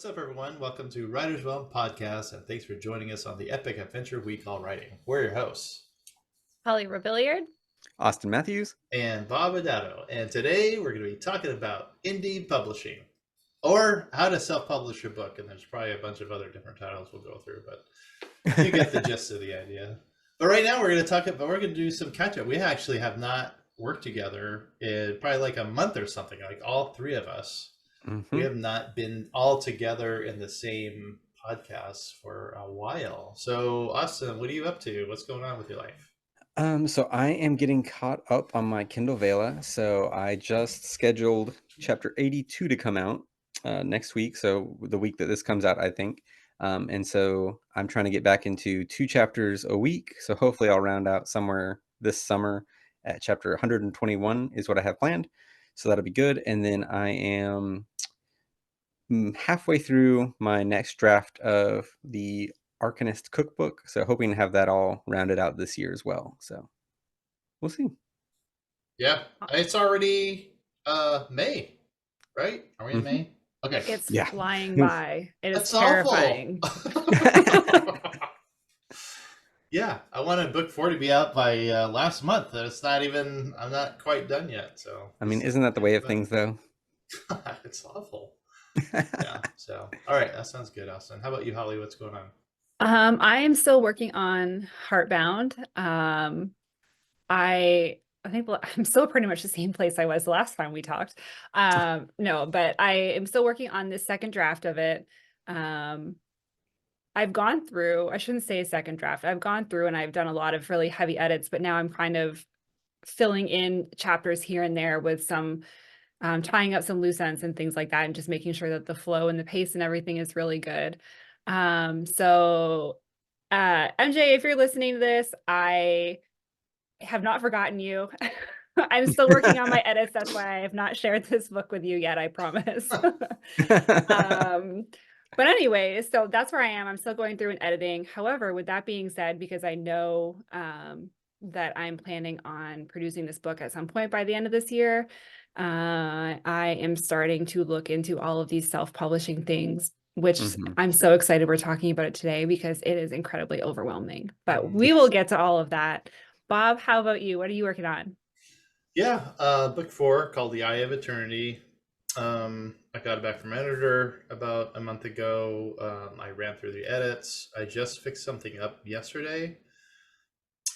What's up, everyone? Welcome to Writer's Realm Podcast, and thanks for joining us on the epic adventure we call writing. We're your hosts, Holly Robilliard. Austin Matthews. and Bob Adato. And today we're going to be talking about indie publishing, or how to self-publish your book. And there's probably a bunch of other different titles we'll go through, but you get the gist of the idea. But right now we're going to do some catch-up. We actually have not worked together in probably like a month or something, like all three of us. We have not been all together in the same podcast for a while. So, Austin, what are you up to? What's going on with your life? So I am getting caught up on my Kindle Vela. So I just scheduled chapter 82 to come out next week. So the week that this comes out, I think. And so I'm trying to get back into 2 chapters a week. So hopefully I'll round out somewhere this summer at chapter 121 is what I have planned. So that'll be good. And then I am halfway through my next draft of the Arcanist cookbook, so hoping to have that all rounded out this year as well. So we'll see. Yeah, it's already May, right? Are we in May? Okay. It's Yeah. flying by. It is That's terrifying. awful. Yeah, I wanted book 4 to be out by last month. It's not even, I'm not quite done yet. So, I mean, isn't that the way of things, though? it's awful. Yeah, so, all right, that sounds good, Austin. How about you, Holly? What's going on? I am still working on Heartbound. I think I'm still pretty much the same place I was the last time we talked. No, but I am still working on the second draft of it. I've gone through, I shouldn't say a second draft. I've gone through and I've done a lot of really heavy edits, but now I'm kind of filling in chapters here and there with some tying up some loose ends and things like that, and just making sure that the flow and the pace and everything is really good. So MJ, if you're listening to this, I have not forgotten you. I'm still working on my edits. That's why I have not shared this book with you yet, I promise. But anyway, so that's where I am. I'm still going through and editing. However, with that being said, because I know that I'm planning on producing this book at some point by the end of this year, I am starting to look into all of these self-publishing things, which I'm so excited we're talking about it today because it is incredibly overwhelming. But we will get to all of that. Bob, how about you? What are you working on? Yeah, book 4 called The Eye of Eternity. I got it back from editor about a month ago. I ran through the edits. I just fixed something up yesterday.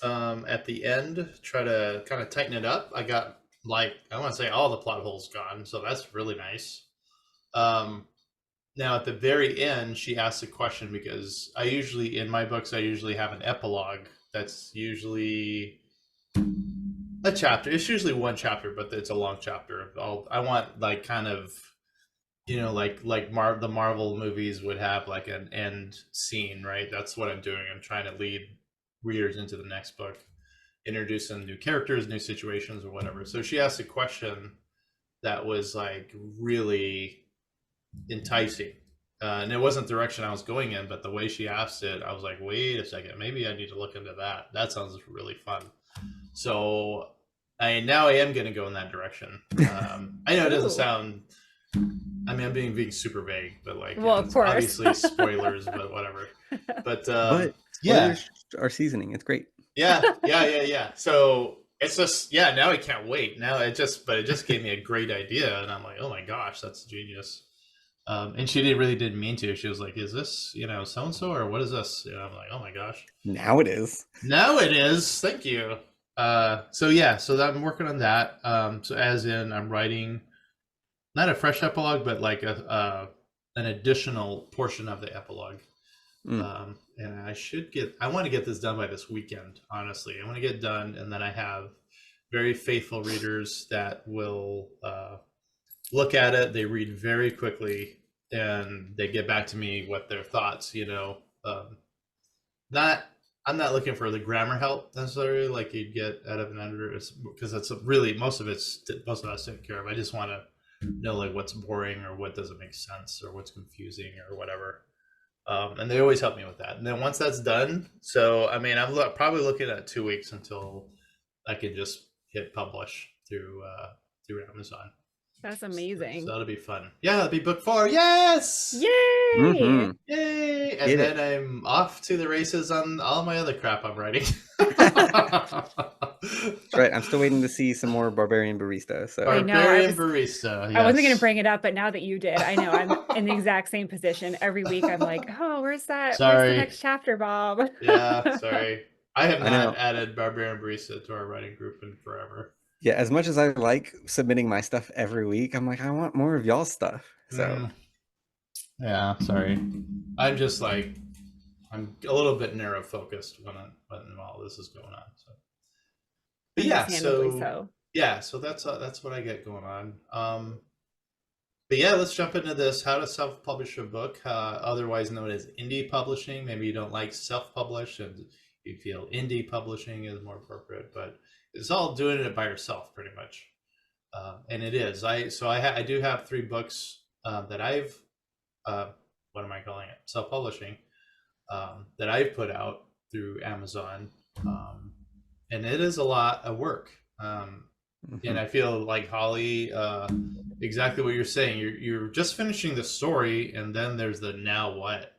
At the end, try to kind of tighten it up. I got, like, I want to say all the plot holes gone, so that's really nice. Now at the very end, she asks a question, because in my books, I usually have an epilogue that's usually a chapter. It's usually one chapter, but it's a long chapter. I want, like, kind of, like the Marvel movies would have, like, an end scene, right? That's what I'm doing. I'm trying to lead readers into the next book, introduce some new characters, new situations, or whatever. So she asked a question that was, like, really enticing. And it wasn't the direction I was going in, but the way she asked it, I was like, wait a second, maybe I need to look into that. That sounds really fun. So now I am going to go in that direction. I know it doesn't sound, I mean, I'm being super vague, but, like, well, of course, obviously spoilers, but whatever. But yeah, our seasoning, it's great. Yeah. So it's just, now I can't wait. Now it just gave me a great idea, and I'm like, oh my gosh, that's genius. And she really didn't mean to. She was like, is this, so and so, or what is this? I'm like, oh my gosh. Now it is. Thank you. So I'm working on that. So as in, I'm writing not a fresh epilogue, but like an additional portion of the epilogue. And I want to get this done by this weekend. Honestly, I want to get it done, and then I have very faithful readers that will look at it. They read very quickly, and they get back to me what their thoughts. I'm not looking for the grammar help necessarily, like you'd get out of an editor, because that's really most of us take care of. I just want to know, like, what's boring, or what doesn't make sense, or what's confusing, or whatever. And they always help me with that. And then once that's done, so I mean, I'm probably looking at 2 weeks until I can just hit publish through Amazon. That's So amazing. that'll be fun. Yeah, that'll be book 4. Yes! Yay! Mhm. Yay! And Get then it. I'm off to the races on all my other crap I'm writing. That's right. I'm still waiting to see some more Barbarian Barista. So I know. Barbarian Barista. I wasn't going to Yes. bring it up, but now that you did, I know I'm in the exact same position. Every week I'm like, oh, where's that? Where's the Sorry. next chapter, Bob? Yeah, sorry. I have I not know. added Barbarian Barista to our writing group in forever. Yeah, as much as I like submitting my stuff every week, I'm like, I want more of y'all's stuff. So Yeah, sorry. I'm just like, I'm a little bit narrow focused when all this is going on. So, but yeah, Understandably so so. yeah, so that's what I get going on. But yeah, let's jump into this. How to self-publish a book, otherwise known as indie publishing. Maybe you don't like self-publish and you feel indie publishing is more appropriate, but it's all doing it by yourself, pretty much. And it is. I do have 3 books that I've what am I calling it? Self-publishing that I've put out through Amazon, and it is a lot of work. And I feel like Holly, exactly what you're saying. You're just finishing the story, and then there's the now what,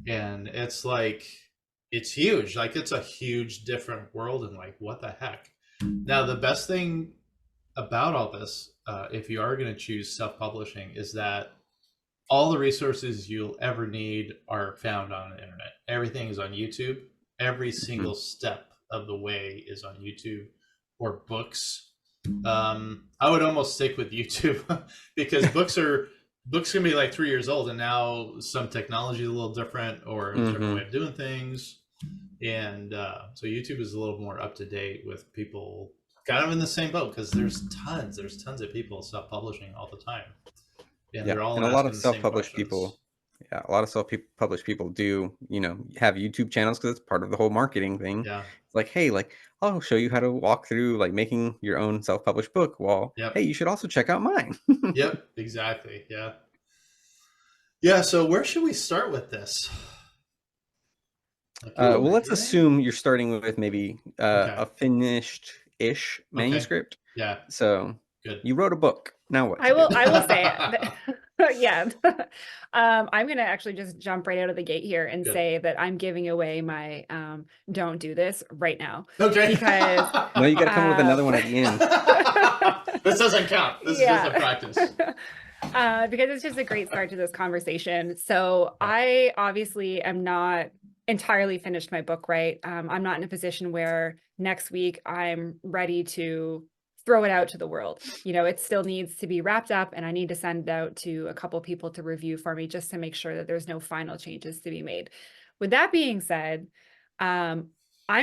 and it's like it's huge. Like it's a huge different world, and like what the heck. Now the best thing about all this, if you are going to choose self-publishing, is that all the resources you'll ever need are found on the internet. Everything is on YouTube. Every single step of the way is on YouTube or books. I would almost stick with YouTube because books can be like 3 years old, and now some technology is a little different or a different way of doing things. And so YouTube is a little more up to date with people kind of in the same boat, because there's tons of people self-publishing all the time. And yeah, they're all and a lot of asking the same self-published questions. people, yeah, a lot of self-published people do, have YouTube channels because it's part of the whole marketing thing. Yeah. It's like, hey, like I'll show you how to walk through like making your own self-published book. Well, hey, Yep. you should also check out mine. Yep. Exactly. Yeah. Yeah. So where should we start with this? Like, Well, let's assume you're starting with maybe Okay. a finished-ish manuscript. Yeah. So Good. you wrote a book. Now what? I will say it. Yeah. I'm going to actually just jump right out of the gate here and Good. say that I'm giving away my don't do this right now. Okay. Because No, you got to come up with another one at the end. This doesn't count. This is just a practice. Because it's just a great start to this conversation. So I obviously am not entirely finished my book, right? I'm not in a position where next week I'm ready to throw it out to the world. It still needs to be wrapped up, and I need to send it out to a couple people to review for me just to make sure that there's no final changes to be made. With that being said, I'm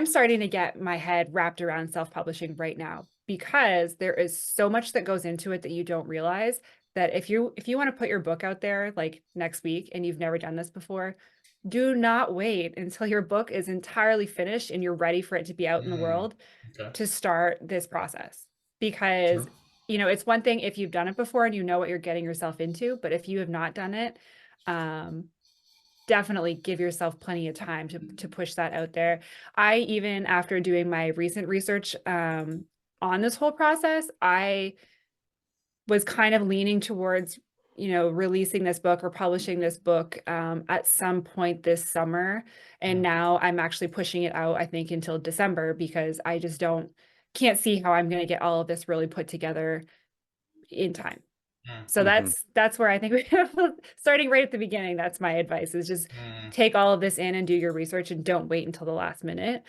starting to get my head wrapped around self-publishing right now, because there is so much that goes into it that you don't realize. That if you want to put your book out there like next week and you've never done this before, do not wait until your book is entirely finished and you're ready for it to be out in the world to start this process. Because, it's one thing if you've done it before and you know what you're getting yourself into, but if you have not done it, definitely give yourself plenty of time to push that out there. I, even after doing my recent research on this whole process, I was kind of leaning towards releasing this book or publishing this book at some point this summer. And now I'm actually pushing it out, I think, until December, because I just can't see how I'm going to get all of this really put together in time. So that's where I think starting right at the beginning, that's my advice, is just take all of this in and do your research and don't wait until the last minute.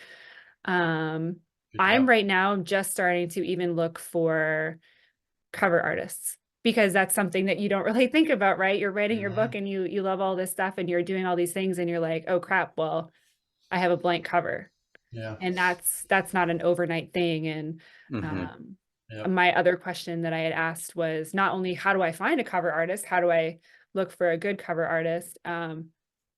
I'm right now just starting to even look for cover artists, because that's something that you don't really think about, right? You're writing your book and you love all this stuff and you're doing all these things and you're like, oh crap, well, I have a blank cover. Yeah. And that's not an overnight thing. And my other question that I had asked was not only how do I find a cover artist, how do I look for a good cover artist? My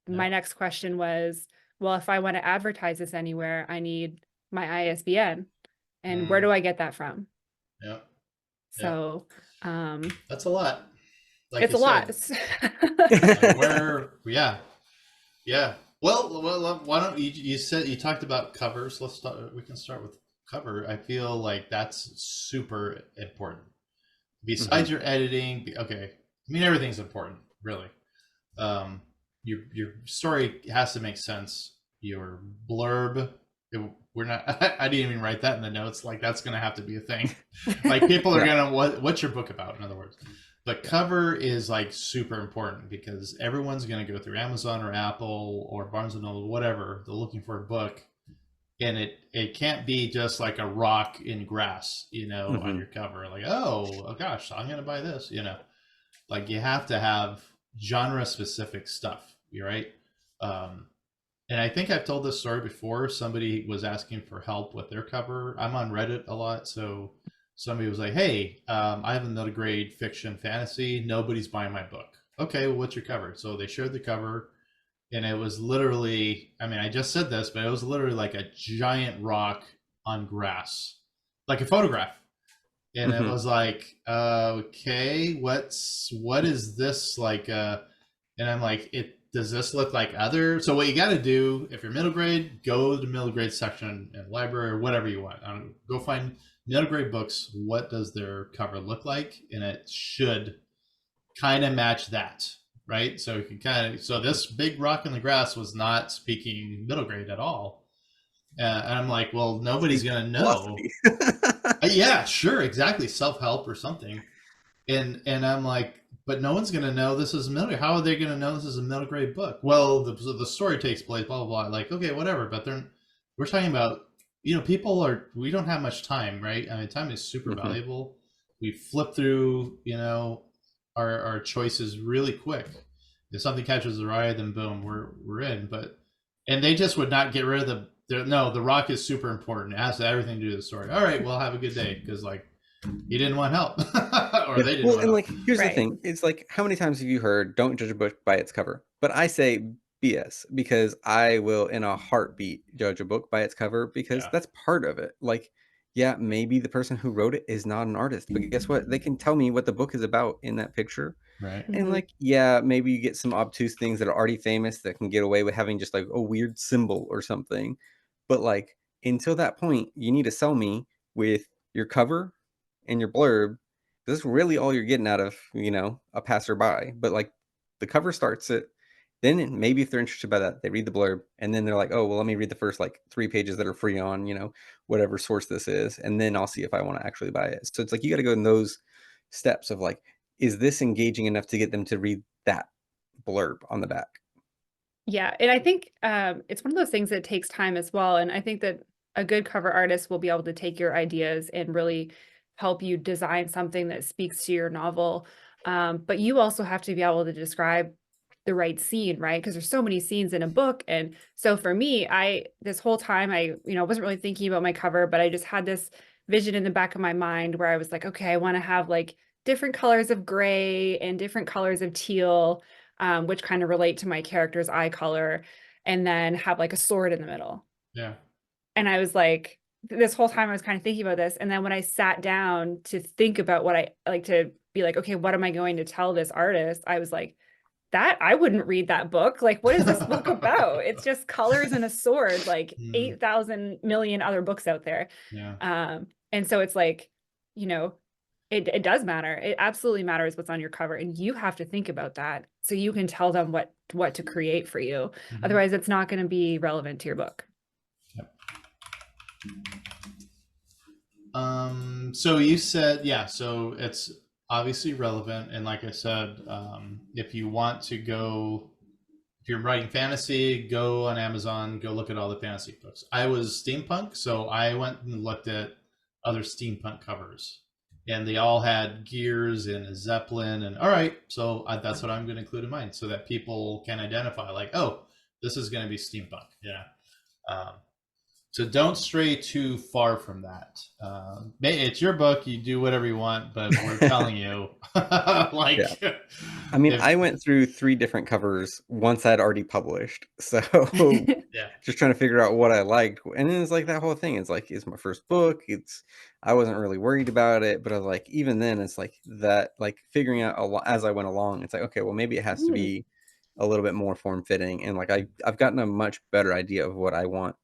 next question was, well, if I want to advertise this anywhere, I need my ISBN, and where do I get that from? Yeah. So that's a lot. Like it's a lot. Yeah. Well, why don't you talked about covers. We can start with cover. I feel like that's super important. besides your editing. Okay, I mean everything's important, really. Your story has to make sense. Your blurb, we're not. I didn't even write that in the notes. Like that's gonna have to be a thing. Like people are Yeah. gonna what's your book about? In other words, the cover is like super important because everyone's gonna go through Amazon or Apple or Barnes and Noble, whatever. They're looking for a book, and it can't be just like a rock in grass, on Hmm. your cover. Like oh gosh, I'm gonna buy this. Like you have to have genre specific stuff. You're right. Um, and I think I've told this story before. Somebody was asking for help with their cover. I'm on Reddit a lot, so somebody was like, "Hey, I have another grade fiction fantasy. Nobody's buying my book. Okay, well, what's your cover?" So they shared the cover, and it was literally. I mean, I just said this, but it was literally like a giant rock on grass, like a photograph. And it Hmm. was like, okay, what is this like? And I'm like, it does this look like other? So what you got to do if you're middle grade, go to the middle grade section in the library or whatever you want. Go find middle grade books. What does their cover look like? And it should kind of match that, right? So you can so this big rock in the grass was not speaking middle grade at all. And I'm like, well, nobody's Speaking gonna of know. philosophy. Yeah, sure, exactly, self help or something. And I'm like, but no one's gonna know this is a middle grade. How are they gonna know this is a middle grade book? Well, the story takes place, blah blah blah. Like, okay, whatever. But we're talking about, people are we don't have much time, right? I mean, time is super Hmm. valuable. We flip through, our choices really quick. If something catches the eye, then boom, we're in. And they just would not get rid of no, the rock is super important. It has everything to do with the story. All right, well, have a good day because like he didn't want help, or Yeah. they didn't Well, want and help. like, here's the Right. thing. It's like, how many times have you heard, don't judge a book by its cover? But I say BS because I will, in a heartbeat, judge a book by its cover because Yeah, that's part of it. Like, yeah, maybe the person who wrote it is not an artist, but guess what? They can tell me what the book is about in that picture. right. And Mhm. like, yeah, maybe you get some obtuse things that are already famous that can get away with having just like a weird symbol or something. But like, until that point, you need to sell me with your cover and your blurb. This is really all you're getting out of, a passerby. But like, the cover starts it. Then maybe if they're interested by that, they read the blurb, and then they're like, "Oh, well, let me read the first like 3 pages that are free on, whatever source this is, and then I'll see if I want to actually buy it." So it's like you got to go in those steps of like, is this engaging enough to get them to read that blurb on the back? Yeah, and I think, it's one of those things that takes time as well, and I think that a good cover artist will be able to take your ideas and really help you design something that speaks to your novel, but you also have to be able to describe the right scene, right? Because there's so many scenes in a book, and so for me, this whole time, wasn't really thinking about my cover, but I just had this vision in the back of my mind where I was like, "Okay, I wanna have, like, different colors of gray and different colors of teal," which kind of relate to my character's eye color, and then have like a sword in the middle. Yeah. And I was like, this whole time I was kind of thinking about this. And then when I sat down to think about what I like to be like, okay, what am I going to tell this artist? I was like, that I wouldn't read that book. Like, what is this book about? It's just colors and a sword, like Mm, 8,000 million other books out there. yeah. And so it's like, you know, it does matter. It absolutely matters what's on your cover, and you have to think about that so you can tell them what to create for you. Hmm. Otherwise, it's not going to be relevant to your book. Yep. So you said, yeah, so it's obviously relevant. And like I said, if you want to go, if you're writing fantasy, go on Amazon, go look at all the fantasy books. I was steampunk, so I went and looked at other steampunk covers. And they all had gears and a zeppelin, and all right, so that's what I'm going to include in mine, so that people can identify, like, oh, this is going to be steampunk. Yeah. Um, so don't stray too far from that. It's your book; you do whatever you want. But we're telling you, Yeah. like, I mean, if I went through 3 different covers once I'd already published. So yeah, just trying to figure out what I liked. And then it's like that whole thing. It's like, it's my first book. I wasn't really worried about it, but I was like, even then, it's like that, like figuring out as I went along, it's like, okay, well, maybe it has to Mm, be a little bit more form fitting. And like, I've gotten a much better idea of what I want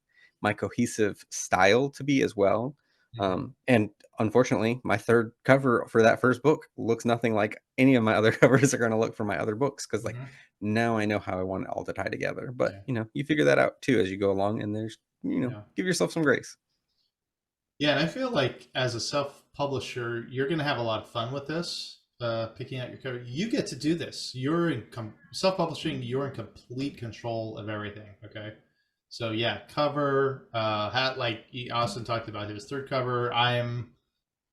my cohesive style to be as well. And unfortunately, my third cover for that first book looks nothing like any of my other covers are going to look for my other books, because like Mhm. now I know how I want it all to tie together. But Yeah. you figure that out too as you go along, and there's Yeah. give yourself some grace. Yeah, and I feel like as a self-publisher, you're going to have a lot of fun with this. Picking out your cover, you get to do this. You're in self-publishing. You're in complete control of everything. Okay, so yeah, cover, hat. Like Austin talked about his third cover.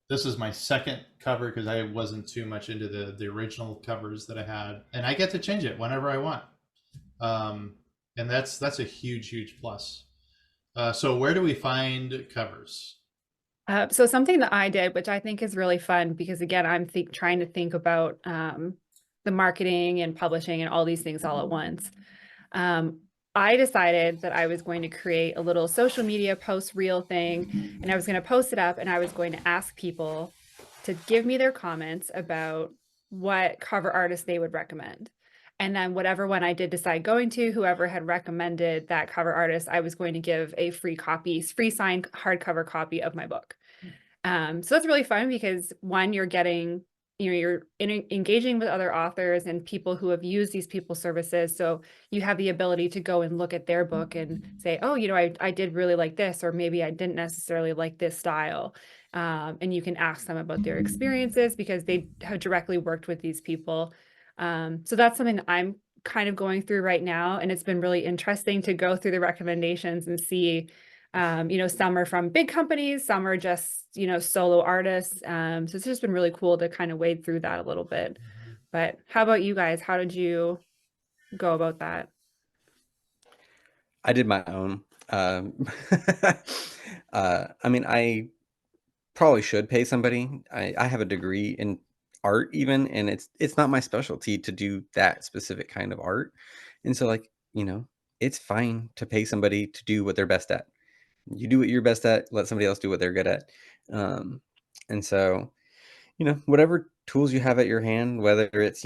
This is my second cover because I wasn't too much into the original covers that I had, and I get to change it whenever I want. Um, and that's a huge plus. So where do we find covers? So something that I did, which I think is really fun, because again, I'm trying to think about the marketing and publishing and all these things all at once. Um, I decided that I was going to create a little social media post reel thing, and I was going to post it up, and I was going to ask people to give me their comments about what cover artists they would recommend. And then whatever one I did decide going to, whoever had recommended that cover artist, I was going to give a free copy, free signed hardcover copy of my book. So that's really fun because one, you're getting, you're engaging with other authors and people who have used these people's services. So you have the ability to go and look at their book and say, oh, I did really like this, or maybe I didn't necessarily like this style. And you can ask them about their experiences because they have directly worked with these people. So that's something that I'm kind of going through right now. And it's been really interesting to go through the recommendations and see, some are from big companies, some are just, solo artists. So it's just been really cool to kind of wade through that a little bit. But how about you guys? How did you go about that? I did my own. I mean, I probably should pay somebody. I have a degree in art even, and it's not my specialty to do that specific kind of art. And so like, it's fine to pay somebody to do what they're best at. You do what you're best at, let somebody else do what they're good at. Um, and so, whatever tools you have at your hand, whether it's,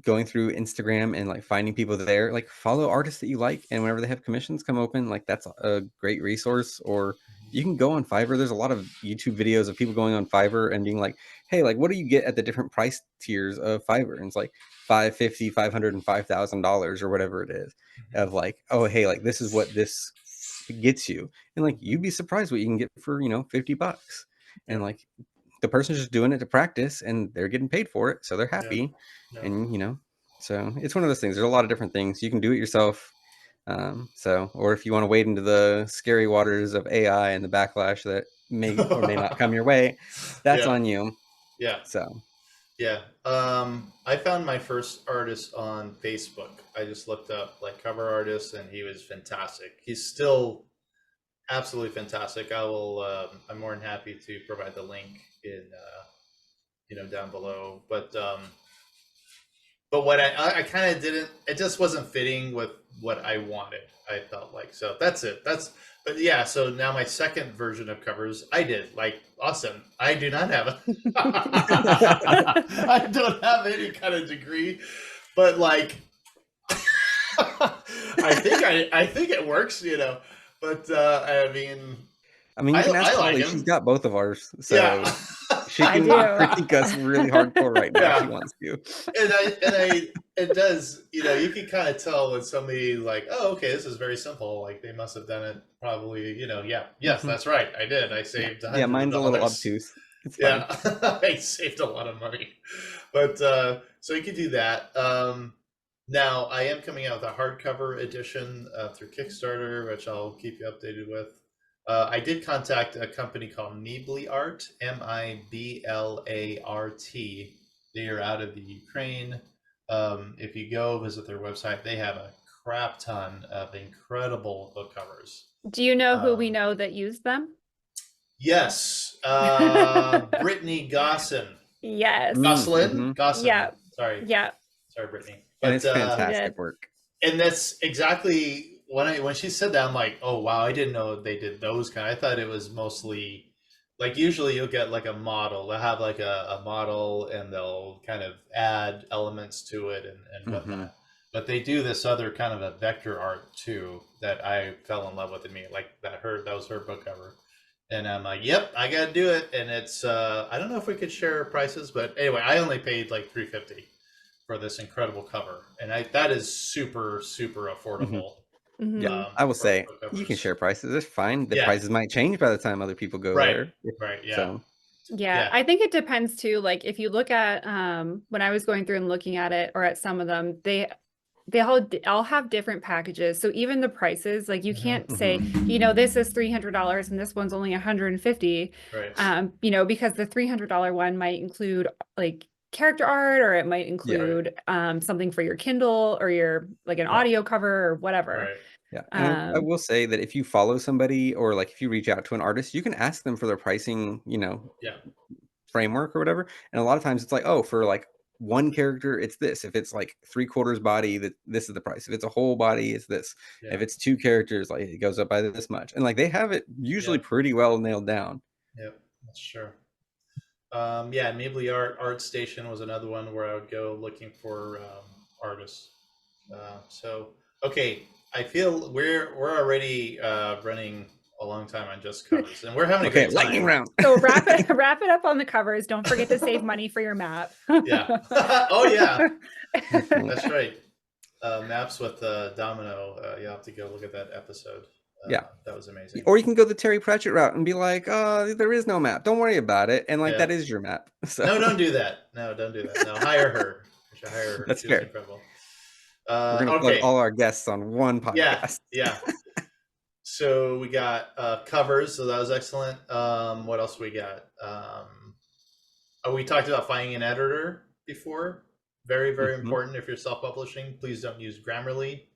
going through Instagram and like finding people there, like follow artists that you like, and whenever they have commissions come open, like that's a great resource. Or you can go on Fiverr. There's a lot of YouTube videos of people going on Fiverr and being like, hey, like what do you get at the different price tiers of Fiverr? And it's like 550, 500, and $5,000 or whatever it is, of like, oh hey, like this is what this gets you. And like you'd be surprised what you can get for, $50. And Yep. like the person's just doing it to practice and they're getting paid for it, so they're happy. Yep. And so it's one of those things. There's a lot of different things you can do it yourself. Or if you want to wade into the scary waters of AI and the backlash that may or may not come your way, that's Yeah. on you. Yeah. So Yeah. I found my first artist on Facebook. I just looked up like cover artists, and he was fantastic. He's still absolutely fantastic. I will. I'm more than happy to provide the link in, down below. But what I kind of didn't. It just wasn't fitting with what I wanted. I felt like so. That's it. But yeah. So now my second version of covers, I did like awesome. I do not have a. I don't have any kind of degree, but like, I think it works. But I mean, you can ask I like Holly. She's him. got both of ours, so Yeah. she I can do. critique us really hardcore right now if she Yeah. wants to. It does, you can kind of tell when somebody like, oh, okay, this is very simple. Like they must have done it probably, yeah, yes, Mhm. that's right. I did. I saved Yeah, mine's a little $100. obtuse. It's fine. Yeah, I saved a lot of money. But so you could do that. Now I am coming out with a hardcover edition through Kickstarter, which I'll keep you updated with. I did contact a company called Mibli Art, Miblart. They are out of the Ukraine. If you go visit their website, they have a crap ton of incredible book covers. Do you know who we Um, know that used them? Yes, Brittany Gosselin. Yes. Mhm. Gosselin. Yeah. Sorry, Yeah. Brittany. And But it's She fantastic did. work. and that's exactly when she said that, I'm like, oh wow, I didn't know they did those kind. I thought it was mostly like usually you'll get like a model. They'll have like a model and they'll kind of add elements to it and whatnot. But they do this other kind of a vector art too that I fell in love with. And me like that was her book cover. And I'm like, yep, I gotta do it. And it's I don't know if we could share prices, but anyway, I only paid like $350 for this incredible cover, and that is super super Mhm. affordable. Yeah, Mhm. I will say For you can covers. share prices. It's fine. The Yeah, prices might change by the time other people go right, there. right, yeah, So, Yeah, yeah, I think it depends too. Like if you look at when I was going through and looking at it or at some of them, they all have different packages. So even the prices, like you hmm, can't say, this is $300 and this one's only 150, right, because the $300 one might include like character art or it might yeah, include something for your Kindle or your like an yeah, audio cover or whatever. right, yeah. And I Um, will say that if you follow somebody or like if you reach out to an artist, you can ask them for their pricing, yeah, framework or whatever. And a lot of times it's like, oh, for like one character, it's this. If it's like 3/4 body, that this is the price. If it's a whole body, it's this. yeah, If it's two characters, like it goes up by this much. And like they have it usually yep, pretty well nailed down. yep, that's true. Yeah, Mabley Art Station was another one where I would go looking for artists. So okay, I feel we're already running a long time on just covers, and we're having a Okay, great lightning time. round. so wrap it up on the covers. Don't forget to save money for your map. Yeah. Oh yeah, Definitely. that's right. Maps with Domino. You have to go look at that episode. Yeah. That was amazing. Or you can go the Terry Pratchett route and be like, oh, there is no map. Don't worry about it. And like Yeah. that is your map. So No, don't do that. No, don't do that. No, hire her. You should hire her. that's She was fair. incredible. We're gonna plug Okay. all our guests on one Yeah. podcast. Yeah. So we got covers, so that was excellent. What else we got? Oh, we talked about finding an editor before. Very, very Mhm. important if you're self-publishing. Please don't use Grammarly.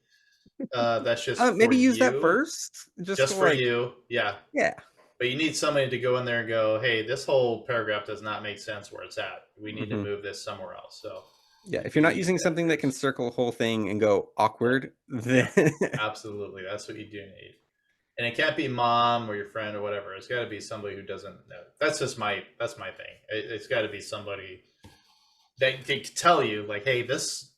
That's just for Maybe use that you. first, just Just for for like, you. Yeah. yeah, But you need somebody to go in there and go, hey, this whole paragraph does not make sense where it's at. We need to hmm move this somewhere else. So yeah. If you're you not need using something that can editors. circle a whole thing and go Yeah. awkward, then Yeah. Absolutely. That's what you do need. And it can't be mom or your friend or whatever. It's got to be somebody who doesn't know. That's my thing. It's got to be somebody that can tell you like, hey, this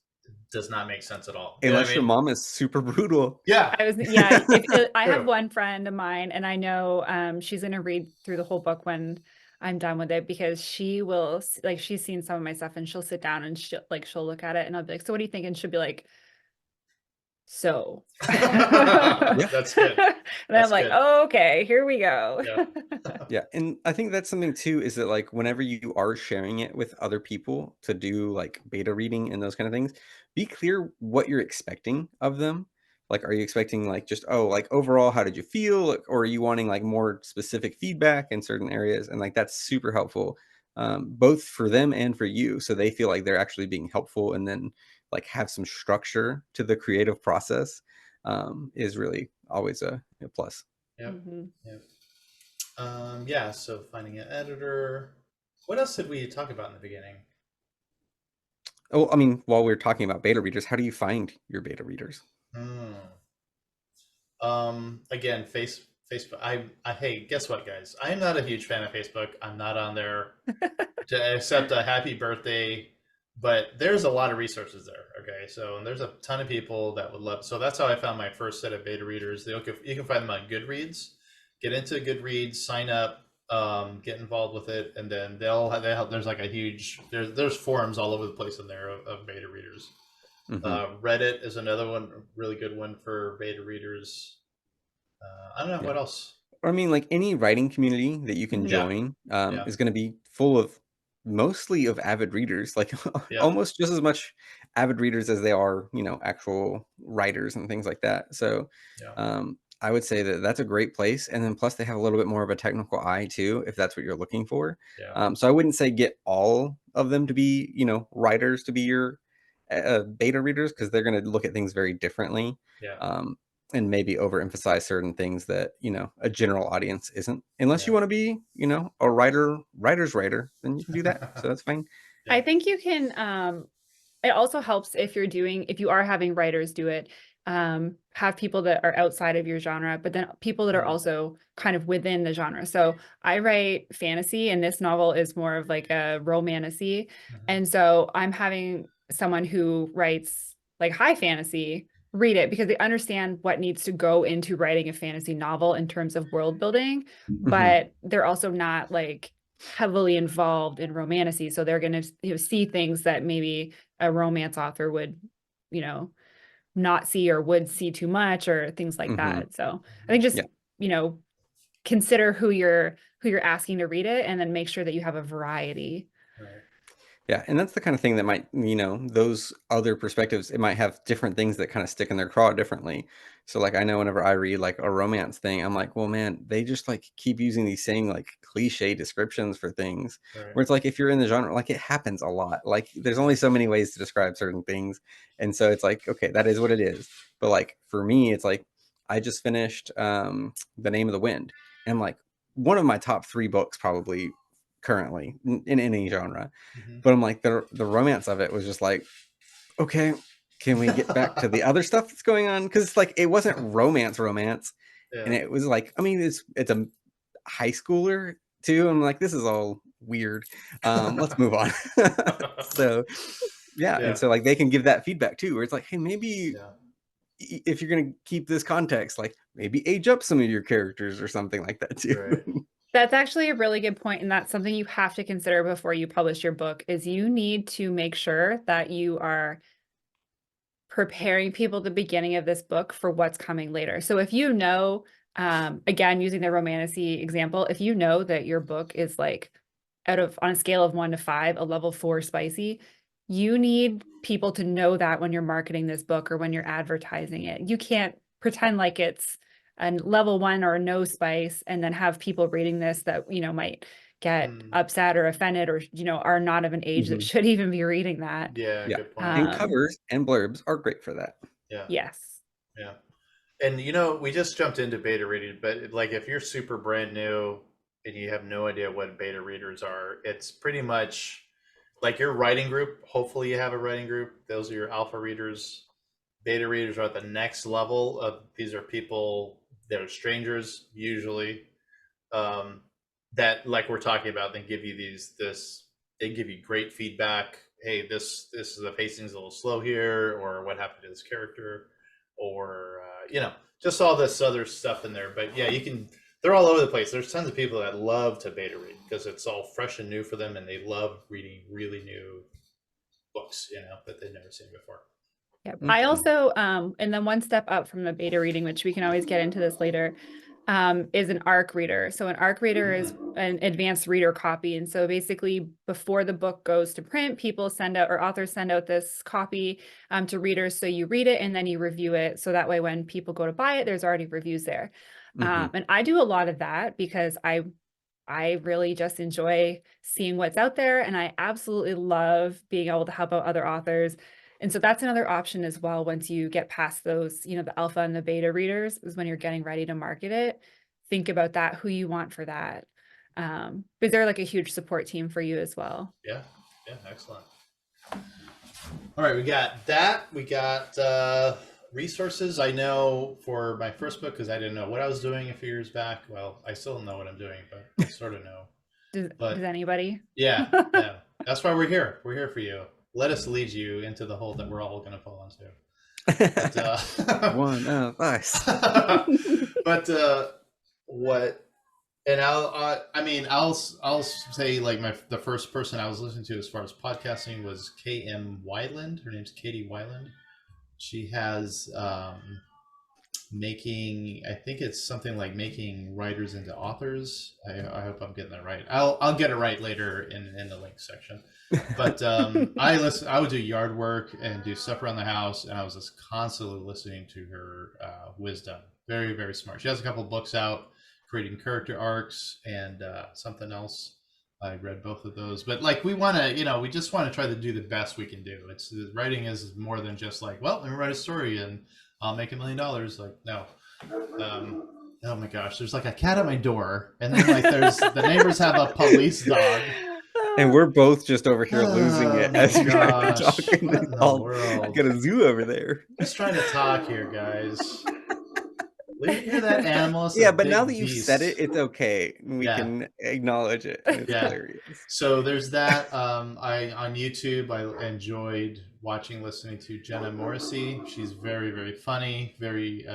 does not make sense at all. You know what unless I your mean? mom is super brutal. Yeah. I have True. one friend of mine, and I know she's gonna read through the whole book when I'm done with it because she will like she's seen some of my stuff and she'll sit down and she'll look at it and I'll be like, so what do you think? And she'll be like, so Yeah, That's good. and I'm That's like, good. oh, okay, here we go. Yeah. yeah. And I think that's something too, is that like whenever you are sharing it with other people to do like beta reading and those kind of things, be clear what you're expecting of them. Like, are you expecting like just, oh, like overall, how did you feel? Like, or are you wanting like more specific feedback in certain areas? And like that's super helpful, both for them and for you. So they feel like they're actually being helpful and then like have some structure to the creative process, is really always a plus. Yep. Mhm. Yep. Yeah. So finding an editor. What else did we talk about in the beginning? Oh, I mean, while we're talking about beta readers, how do you find your beta readers? Hmm. Again, Facebook. Hey, guess what, guys? I am not a huge fan of Facebook. I'm not on there to accept a happy birthday, but there's a lot of resources there. Okay, so and there's a ton of people that would love. So that's how I found my first set of beta readers. You can find them on Goodreads. Get into Goodreads, sign up, get involved with it, and then there's like a huge there's forums all over the place in there of beta readers. Hmm Reddit is another one, really good one for beta readers. I don't know Yeah. what else. Or I mean, like any writing community that you can Mhm. Yeah, join, yeah, is going to be full of mostly of avid readers, like yeah, almost just as much avid readers as they are, actual writers and things like that. So, yeah, I would say that that's a great place. And then plus they have a little bit more of a technical eye too, if that's what you're looking for. yeah, So I wouldn't say get all of them to be, writers to be your beta readers because they're going to look at things very differently. yeah, Um, and maybe overemphasize certain things that a general audience isn't, unless you yeah. want to be a writer's writer, then you can do that, so that's fine. I Yeah, think you can it also helps if you are having writers do it, have people that are outside of your genre, but then people that are mhm, also kind of within the genre. So I write fantasy and this novel is more of like a romantasy. mhm, And so I'm having someone who writes like high fantasy read it because they understand what needs to go into writing a fantasy novel in terms of world building, but they're also not like heavily involved in romantasy. So they're going to see things that maybe a romance author would, you know, not see or would see too much or things like that. So I think just, Yeah. you know, consider who you're asking to read it and then make sure that you have a variety. Right. Yeah, and that's the kind of thing that might, those other perspectives, it might have different things that kind of stick in their craw differently. So like I know whenever I read like a romance thing, I'm like, well, man, they just like keep using these same like cliche descriptions for things. Right. Where it's like if you're in the genre, like it happens a lot. Like there's only so many ways to describe certain things. And so it's like, okay, that is what it is. But like for me, it's like I just finished The Name of the Wind. And like one of my top 3 books probably currently in any genre. But I'm like the romance of it was just like, okay, can we get back to the other stuff that's going on? Because like it wasn't romance, and it was like, I mean, it's a high schooler too. I'm like, this is all weird. Let's move on. So yeah, and so like they can give that feedback too, where it's like, hey, maybe if you're gonna keep this context, like maybe age up some of your characters or something like that too. Right. That's actually a really good point, and that's something you have to consider before you publish your book, is you need to make sure that you are preparing people at the beginning of this book for what's coming later. So if you know, again, using the romantasy example, if you know that your book is like on a scale of 1 to 5, a level 4 spicy, you need people to know that when you're marketing this book or when you're advertising it. You can't pretend like it's a level 1 or no spice and then have people reading this that, you know, might get upset or offended or, you know, are not of an age that should even be reading that. Yeah. Good point. And covers and blurbs are great for that. Yeah. Yes. Yeah. And you know, we just jumped into beta reading, but like if you're super brand new and you have no idea what beta readers are, it's pretty much like your writing group. Hopefully you have a writing group. Those are your alpha readers. Beta readers are at the next level of, these are people that are strangers usually, that like we're talking about, they give you they give you great feedback. Hey, this is the pacing's a little slow here, or what happened to this character, or you know, just all this other stuff in there. But yeah, they're all over the place. There's tons of people that love to beta read because it's all fresh and new for them, and they love reading really new books, you know, that they've never seen before. Yeah. I also, and then one step up from the beta reading, which we can always get into this later, is an ARC reader. So an ARC reader is an advanced reader copy. And so basically before the book goes to print, people send out, or authors send out this copy to readers. So you read it and then you review it. So that way, when people go to buy it, there's already reviews there. And I do a lot of that because I really just enjoy seeing what's out there. And I absolutely love being able to help out other authors. And so that's another option as well. Once you get past those, you know, the alpha and the beta readers, is when you're getting ready to market it, think about that, who you want for that. Is there like a huge support team for you as well? Yeah. Yeah. Excellent. All right. We got that. We got resources. I know for my first book, because I didn't know what I was doing a few years back. Well, I still don't know what I'm doing, but I sort of know. Does anybody? Yeah. Yeah. That's why we're here. We're here for you. Let us lead you into the hole that we're all going to fall into. But, One of us. But what? And I'll say like the first person I was listening to as far as podcasting was K.M. Weiland. Her name's Katie Weiland. She has I think it's something like making writers into authors. I hope I'm getting that right. I'll get it right later in the link section. But I would do yard work and do stuff around the house, and I was just constantly listening to her wisdom. Very, very smart. She has a couple of books out, creating character arcs and something else. I read both of those, but like we just want to try to do the best we can do. Writing is more than just like, well, let me write a story and I'll make $1 million. Like, no. Oh my gosh, there's like a cat at my door, and then like there's the neighbors have a police dog. And we're both just over here losing it as you're gosh. talking. What in the world? I got a zoo over there. Just trying to talk here, guys. Look at that animal. It's Yeah, a but now big that you've said it, beast. it's okay. We Yeah. can acknowledge it, and it's Yeah. hilarious. So there's that. I on YouTube I enjoyed listening to Jenna Morrissey. She's very, very funny, very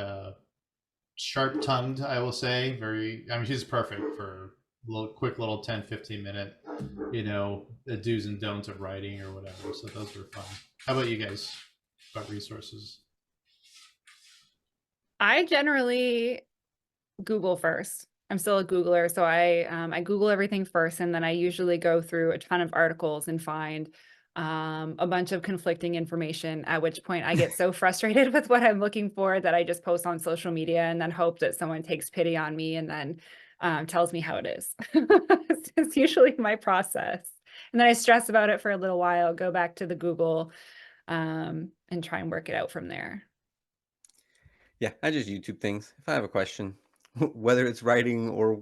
sharp tongued, I will say. I mean, she's perfect for quick little 10, 15 minute, the do's and don'ts of writing or whatever. So those were fun. How about you guys? About resources? I generally Google first. I'm still a Googler, so I Google everything first, and then I usually go through a ton of articles and find a bunch of conflicting information, at which point I get so frustrated with what I'm looking for that I just post on social media and then hope that someone takes pity on me and then tells me how it is. It's usually my process. And then I stress about it for a little while, go back to the Google and try and work it out from there. Yeah, I just YouTube things. If I have a question, whether it's writing or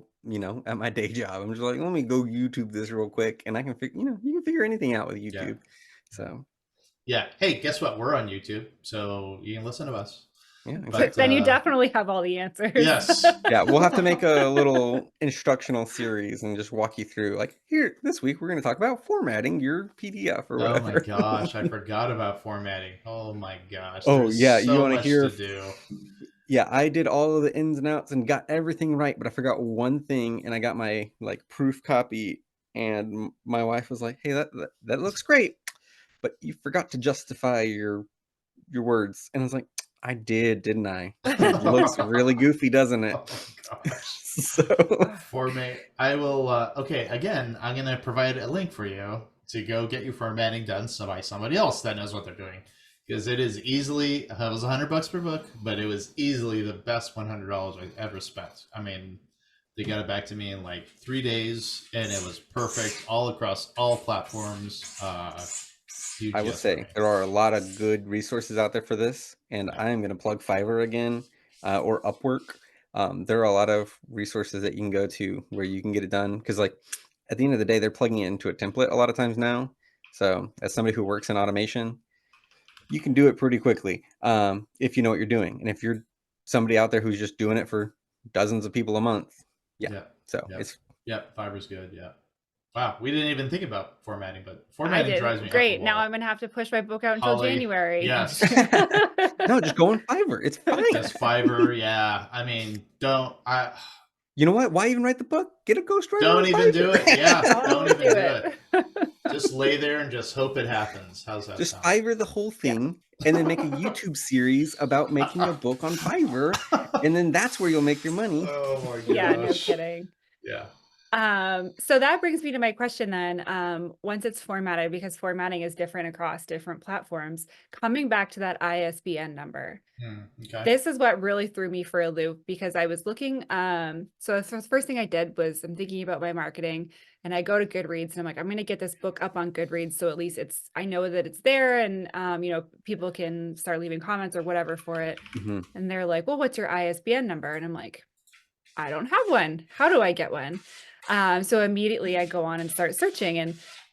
at my day job, I'm just like, let me go YouTube this real quick, and I can figure. You can figure anything out with YouTube. So Yeah. Hey, guess what? We're on YouTube, so you can listen to us. yeah, But, exactly. Then you definitely have all the answers. Yes. Yeah, we'll have to make a little instructional series and just walk you through. Like, here this week, we're going to talk about formatting your PDF or Oh whatever. my gosh, I forgot about formatting. Oh my gosh. Oh, There's yeah, you so wanna much hear to do. Yeah, I did all of the ins and outs and got everything right, but I forgot one thing, and I got my proof copy, and my wife was like, "Hey, that looks great, but you forgot to justify your words." And I was like, "I did, didn't I? It looks really goofy, doesn't it?" Oh my gosh. So Format. I will. Okay, again, I'm gonna provide a link for you to go get your formatting done by somebody else that knows what they're doing, because it is easily. It was $100 per book, but it was easily the best $100 I ever spent. I mean, they got it back to me in like 3 days, and it was perfect all across all platforms. Huge I will yes for me. say there are a lot of good resources out there for this, and I am going to plug Fiverr again or Upwork. There are a lot of resources that you can go to where you can get it done because, at the end of the day, they're plugging it into a template a lot of times now. So, as somebody who works in automation, you can do it pretty quickly if you know what you're doing, and if you're somebody out there who's just doing it for dozens of people a month, yeah. So it's Fiverr's good. Yeah. Wow, we didn't even think about formatting, but I formatting drives me did. up the Great. Now wall. I'm gonna have to push my book out until Holly, January. yes. no, just go on Fiverr. It's fine. Just Fiverr, yeah. I mean, You know what? Why even write the book? Get a ghostwriter. don't on even do Fiverr. it. Yeah, don't even do it. Just lay there and just hope it happens. How's that Just sound? Fiverr the whole thing, and then make a YouTube series about making a book on Fiverr, and then that's where you'll make your money. Oh my gosh. Yeah, no kidding. Yeah. So that brings me to my question then. Once it's formatted, because formatting is different across different platforms, coming back to that ISBN number. Okay. This is what really threw me for a loop because I was looking, so the first thing I did was I'm thinking about my marketing and I go to Goodreads and I'm like, I'm going to get this book up on Goodreads. So at least I know that it's there and, people can start leaving comments or whatever for it. Mhm. And they're like, well, what's your ISBN number? And I'm like, I don't have one. How do I get one? So immediately I go on and start searching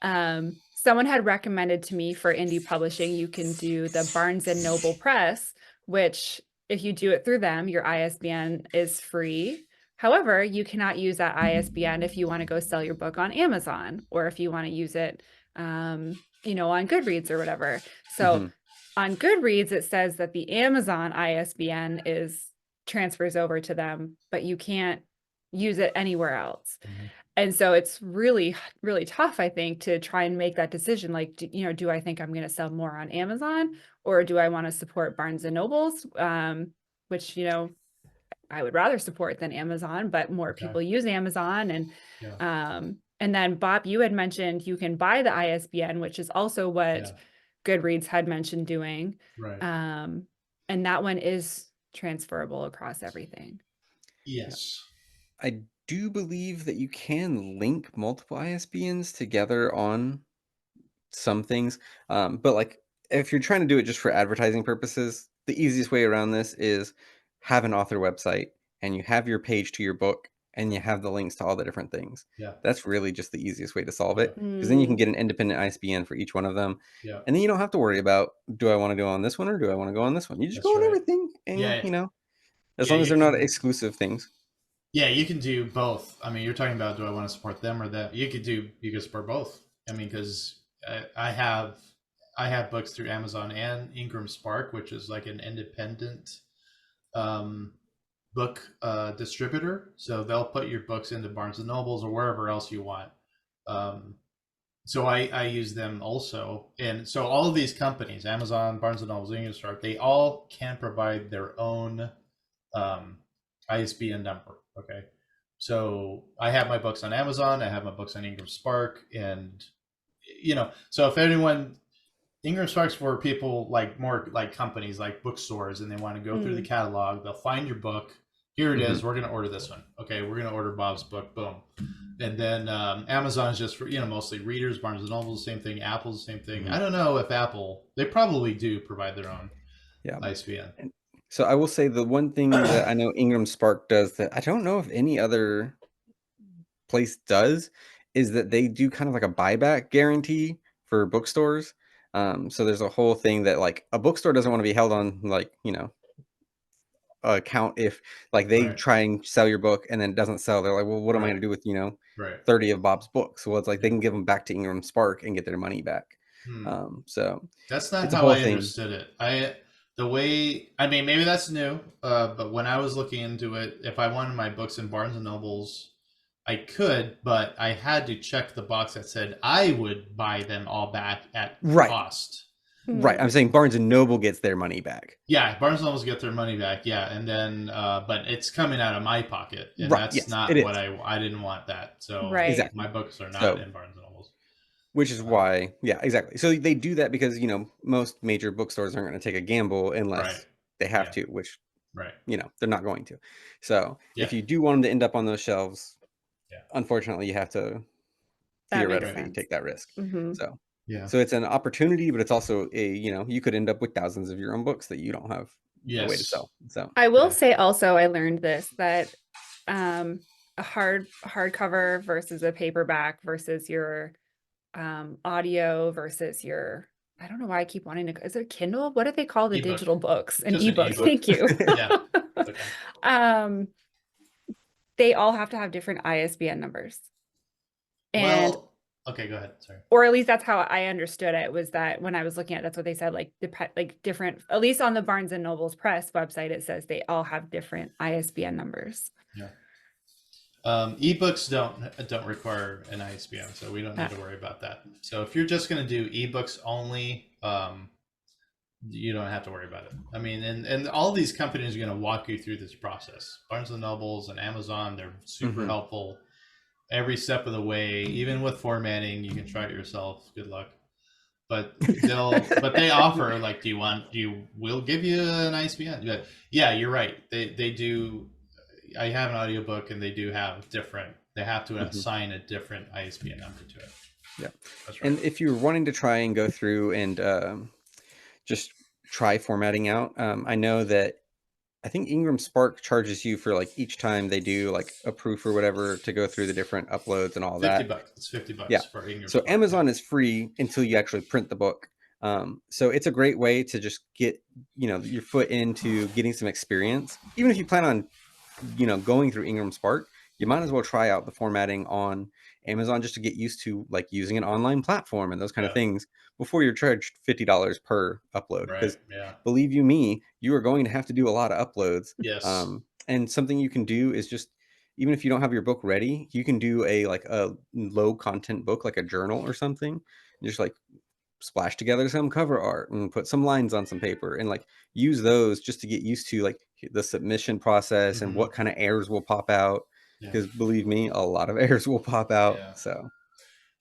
and someone had recommended to me for indie publishing, you can do the Barnes and Noble Press, which if you do it through them, your ISBN is free. However, you cannot use that ISBN if you want to go sell your book on Amazon or if you want to use it, on Goodreads or whatever. So Mhm. on Goodreads, it says that the Amazon ISBN transfers over to them, but you can't use it anywhere else. Mhm. And so it's really, really tough, I think, to try and make that decision. Like, do I think I'm going to sell more on Amazon or do I want to support Barnes and Nobles? Which, I would rather support than Amazon, but more Okay. people use Amazon. Yeah. And then Bob, you had mentioned you can buy the ISBN, which is also what Yeah. Goodreads had mentioned doing. Right. And that one is transferable across everything. Yes. I do believe that you can link multiple ISBNs together on some things, but if you're trying to do it just for advertising purposes, the easiest way around this is have an author website and you have your page to your book and you have the links to all the different things. Yeah. That's really just the easiest way to solve Yeah. it because then you can get an independent ISBN for each one of them. Yeah. And then you don't have to worry about, do I want to go on this one or do I want to go on this one? You just That's go on right. everything and, Yeah. as Yeah, long as you they're not can. exclusive things. Yeah, you can do both. I mean, you're talking about, do I want to support them or that? You can support both. I mean, because I have books through Amazon and Ingram Spark, which is like an independent um, book distributor. So they'll put your books into Barnes and Nobles or wherever else you want. Um, so I use them also, and so all of these companies, Amazon, Barnes and Nobles, Ingram Spark, they all can provide their own um, ISBN number. Okay. So I have my books on Amazon, I have my books on Ingram Spark, and so if anyone, Ingram Spark's for people like more like companies like bookstores, and they want to go through the Mm. catalog, they'll find your book. Here it Hmm. is. We're going to order this one. Okay, we're going to order Bob's book. Boom. And then Amazon is just for mostly readers. Barnes and Noble, same thing. Apple's the same thing. Hmm. I don't know if Apple. They probably do provide their own Yeah. ISBN. And so I will say the one thing that I know Ingram Spark does that I don't know if any other place does is that they do kind of like a buyback guarantee for bookstores. So there's a whole thing that like a bookstore doesn't want to be held on like, account if like they Right. try and sell your book and then it doesn't sell. They're like, well, what am I Right. going to do with, Right. 30 of Bob's books? Well, it's like they Yeah. can give them back to Ingram Spark and get their money back. Hmm. So That's not it's a how whole I thing. understood it. The way, I mean, maybe that's new. But when I was looking into it, if I wanted my books in Barnes and Nobles, I could, but I had to check the box that said I would buy them all back at Right. cost. Right. I'm saying Barnes and Noble gets their money back. Yeah, Barnes and Nobles get their money back. Yeah, and then, but it's coming out of my pocket, and Right. that's Yes, it not what is. I didn't want that. So Right. Exactly. my books are not So, in Barnes and Nobles. which is why, yeah, exactly. So they do that because, most major bookstores aren't going to take a gamble Right. unless they have Yeah. to, which, Right. they're not going to. So Yeah. if you do want them to end up on those shelves, Yeah. unfortunately, you have to That makes theoretically sense. take that risk. Hmm. So, Yeah. so it's an opportunity, but it's also you could end up with thousands of your own books that you don't have a way to Yes. sell. So I will Yeah. say also, I learned this, that a hardcover versus a paperback versus your audio versus your, I don't know why I keep wanting to, is it Kindle? What do they call the Ebook. digital books? An Just an ebook. ebook. Thank you. Yeah. Okay. They all have to have different ISBN numbers. And Well, okay, go ahead. Sorry. or at least that's how I understood it, was that when I was looking at it, that's what they said, like different, at least on the Barnes and Nobles Press website, it says they all have different ISBN numbers. Yeah. Ebooks don't require an ISBN, so we don't need to worry about that. So if you're just going to do ebooks only, you don't have to worry about it. I mean, and all these companies are going to walk you through this process. Barnes and Nobles and Amazon, they're super Mhm. helpful every step of the way. Even with formatting, you can try it yourself. Good luck. But they offer, like, we'll give you an ISBN. Yeah, you're right. They do. I have an audiobook, and they do have they have to Mhm. assign a different ISBN number to it. Yeah. That's right. And if you're wanting to try and go through and just try formatting out, I know that I think Ingram Spark charges you for like each time they do like a proof or whatever to go through the different uploads and all that. $50. It's $50 Yeah. for Ingram So Spark. Amazon is free until you actually print the book. So it's a great way to just get, your foot into getting some experience. Even if you plan on, going through Ingram Spark, you might as well try out the formatting on Amazon just to get used to like using an online platform and those kind of Yeah. things before you're charged $50 per upload. Right. Because Yeah. believe you me, you are going to have to do a lot of uploads. Yes. And something you can do is just, even if you don't have your book ready, you can do a low content book, like a journal or something, and just like splash together some cover art and put some lines on some paper and like use those just to get used to like the submission process and Mhm. what kind of errors will pop out. Yeah. Because believe me, a lot of errors will pop out. Yeah. So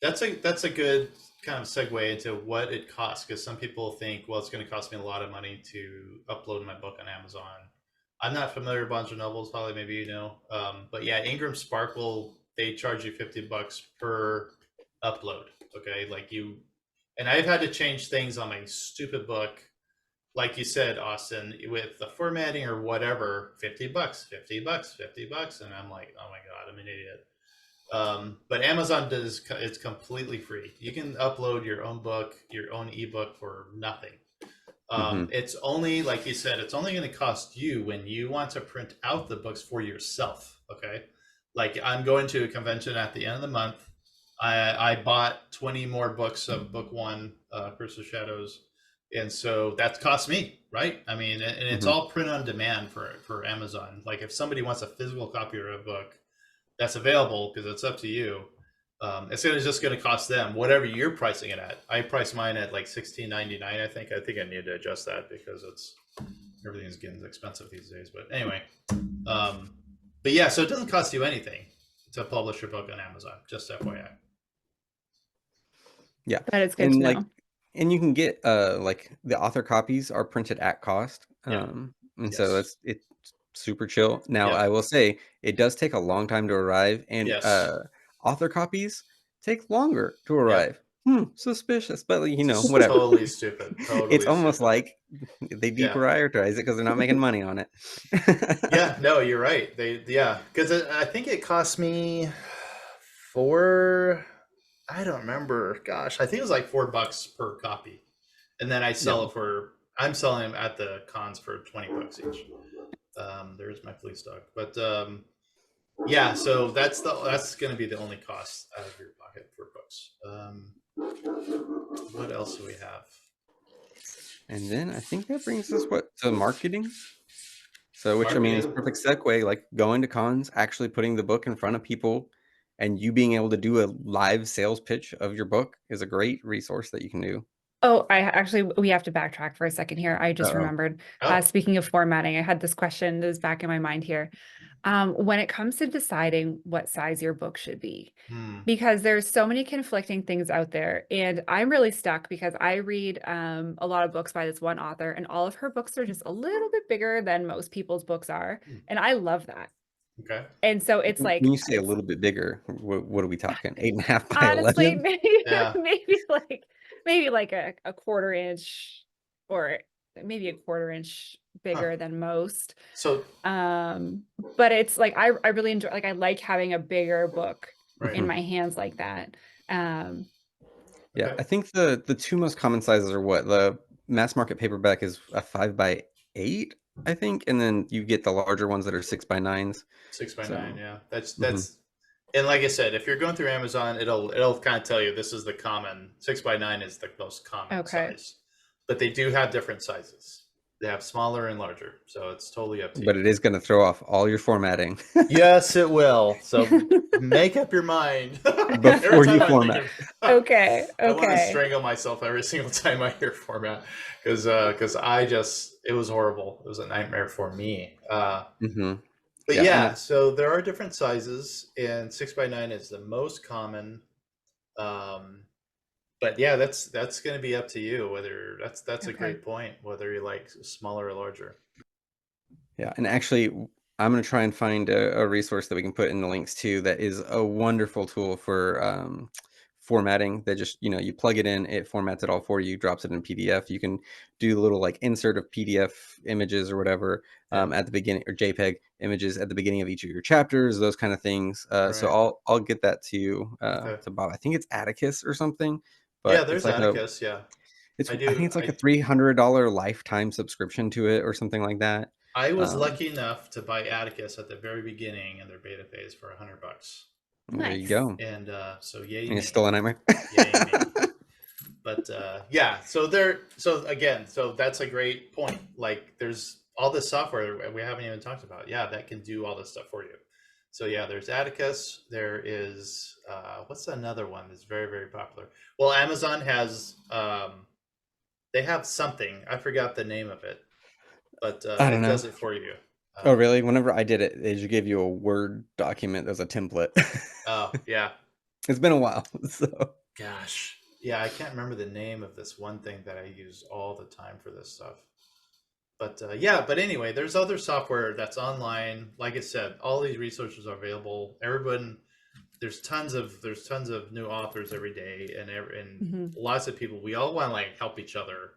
That's a good kind of segue into what it costs, because some people think, well, it's going to cost me a lot of money to upload my book on Amazon. I'm not familiar with Barnes and Nobles, probably, maybe but yeah, Ingram Sparkle, they charge you $50 per upload. Okay, and I've had to change things on my stupid book, like you said, Austin, with the formatting or whatever. $50, $50, and I'm like, oh my god, I'm an idiot. But Amazon it's completely free. You can upload your own book, your own ebook for nothing. Hmm. It's only, like you said, it's only going to cost you when you want to print out the books for yourself. Okay. Like I'm going to a convention at the end of the month. I bought 20 more books of book one, Curse of Shadows. And so that costs me, right? I mean, and it's Hmm. all print on demand for Amazon. Like if somebody wants a physical copy of a book, that's available because it's up to you. Just going to cost them whatever you're pricing it at. I price mine at like $16.99. I think I need to adjust that because everything's getting expensive these days. But anyway, but yeah, so it doesn't cost you anything to publish your book on Amazon. Just FYI. Yeah. That is good And to like, know. and you can get like the author copies are printed at cost. Yeah. And so Yes. it's super chill. Now Yep. I will say it does take a long time to arrive, and Yes. author copies take longer to Yep. arrive. Suspicious, but Just whatever. totally stupid. It's Totally almost stupid. like they Yeah. deprioritize it because they're not making money on it. Yeah. No, you're right. Because I think it cost me four. I don't remember. Gosh, I think it was like $4 per copy, and then I Yeah. sell it for. I'm selling them at the cons for $20 each. There's my police dog, but yeah. So that's going to be the only cost out of your pocket for books. What else do we have? And then I think that brings us to marketing. So, which I mean is Marketing. perfect segue, like going to cons, actually putting the book in front of people, and you being able to do a live sales pitch of your book is a great resource that you can do. Oh, we have to backtrack for a second here. I just Uh-oh. remembered. Oh. Speaking of formatting, I had this question that was back in my mind here. When it comes to deciding what size your book should be, Hmm. because there's so many conflicting things out there, and I'm really stuck because I read a lot of books by this one author, and all of her books are just a little bit bigger than most people's books are, and I love that. Okay. And so it's When like you say a little bit bigger, what are we talking? 8.5 by honestly, 11? maybe Yeah. maybe like a quarter inch or maybe a quarter inch Huh. bigger than most. So But it's like I really enjoy, like I like having a bigger book right. in my hands like that. Um Yeah, Okay. I think the two most common sizes are what? The mass market paperback is a 5 by 8, I think, and then you get the larger ones that are 6 by 9s. 6 by 9. So, Yeah. mhm. That's and like I said, if you're going through Amazon, it'll kind of tell you this is the common 6 by 9 is the most common okay. size, but they do have different sizes. They have smaller and larger, so it's totally up to But you. it is going to throw off all your formatting Yes, it will. So make up your mind. Every before you time I think format. of, Okay. I want to Okay. strangle myself every single time I hear format because it was horrible. It was a nightmare for me. Hmm. But Yeah, and yeah, it, so there are different sizes, and 6 by 9 is the most common. Um, but yeah, that's going to be up to you whether that's a Okay. great point whether you like smaller or larger. yeah, and actually, I'm going to try and find a resource that we can put in the links to that is a wonderful tool for formatting. That just you plug it in, it formats it all for you, drops it in PDF. You can do a little like insert of PDF images or whatever Yeah. at the beginning, or JPEG images at the beginning of each of your chapters, those kind of things. So Right. I'll get that to you Okay. to Bob. I think it's Atticus or something, Yeah, but there's Atticus. Yeah, I think it's like a $300 lifetime subscription to it or something like that. I was Um, lucky enough to buy Atticus at the very beginning in their beta phase for $100, there you Nice. go. and so yay And it's me, still a nightmare. yay me. But yeah, so that's a great point. Like, there's all this software we haven't even talked about. Yeah, that can do all this stuff for you. So yeah, there's Atticus. There is what's another one that's very very popular? Well, Amazon has they have something. I forgot the name of it, but I don't it know. does it for you. Oh, Um, really? Whenever I did it, they just gave you a Word document as a template. oh yeah, It's been a while, so gosh, yeah, I can't remember the name of this one thing that I use all the time for this stuff. But yeah, but anyway, there's other software that's online. Like I said, all these resources are available. Everyone, there's tons of new authors every day, and Hmm. lots of people. We all want to like help each other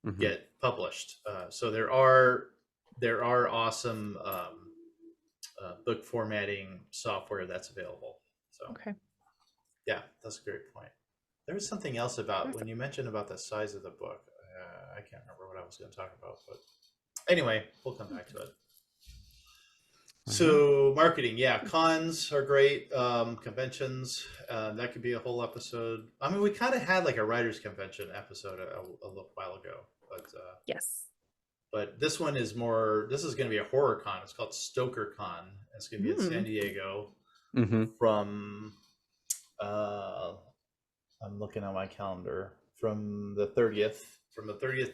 mhm. get published. So there are awesome book formatting software that's available. So Okay. yeah, that's a great point. There was something else about when Awesome. you mentioned about the size of the book. I can't remember what I was going to talk about, but anyway, we'll come back to it. So marketing, yeah, cons are great. Conventions, that could be a whole episode. I mean, we kind of had like a writers' convention episode a little while ago, Yes. but this one is more. This is going to be a horror con. It's called Stoker Con. It's going to be in San Diego Mm-hmm. from. I'm looking at my calendar from the 30th,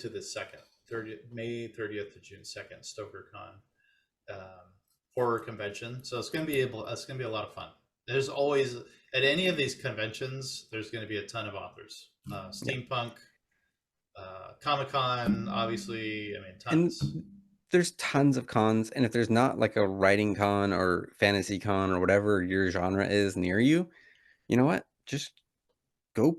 to the 2nd, May 30th to June 2nd, Stoker Con. Horror convention. So it's going to be a lot of fun. There's always, at any of these conventions, there's going to be a ton of authors. Steampunk, Comic-Con, obviously, I mean, tons. And there's tons of cons, and if there's not like a writing con or fantasy con or whatever your genre is near you, you know what? Just go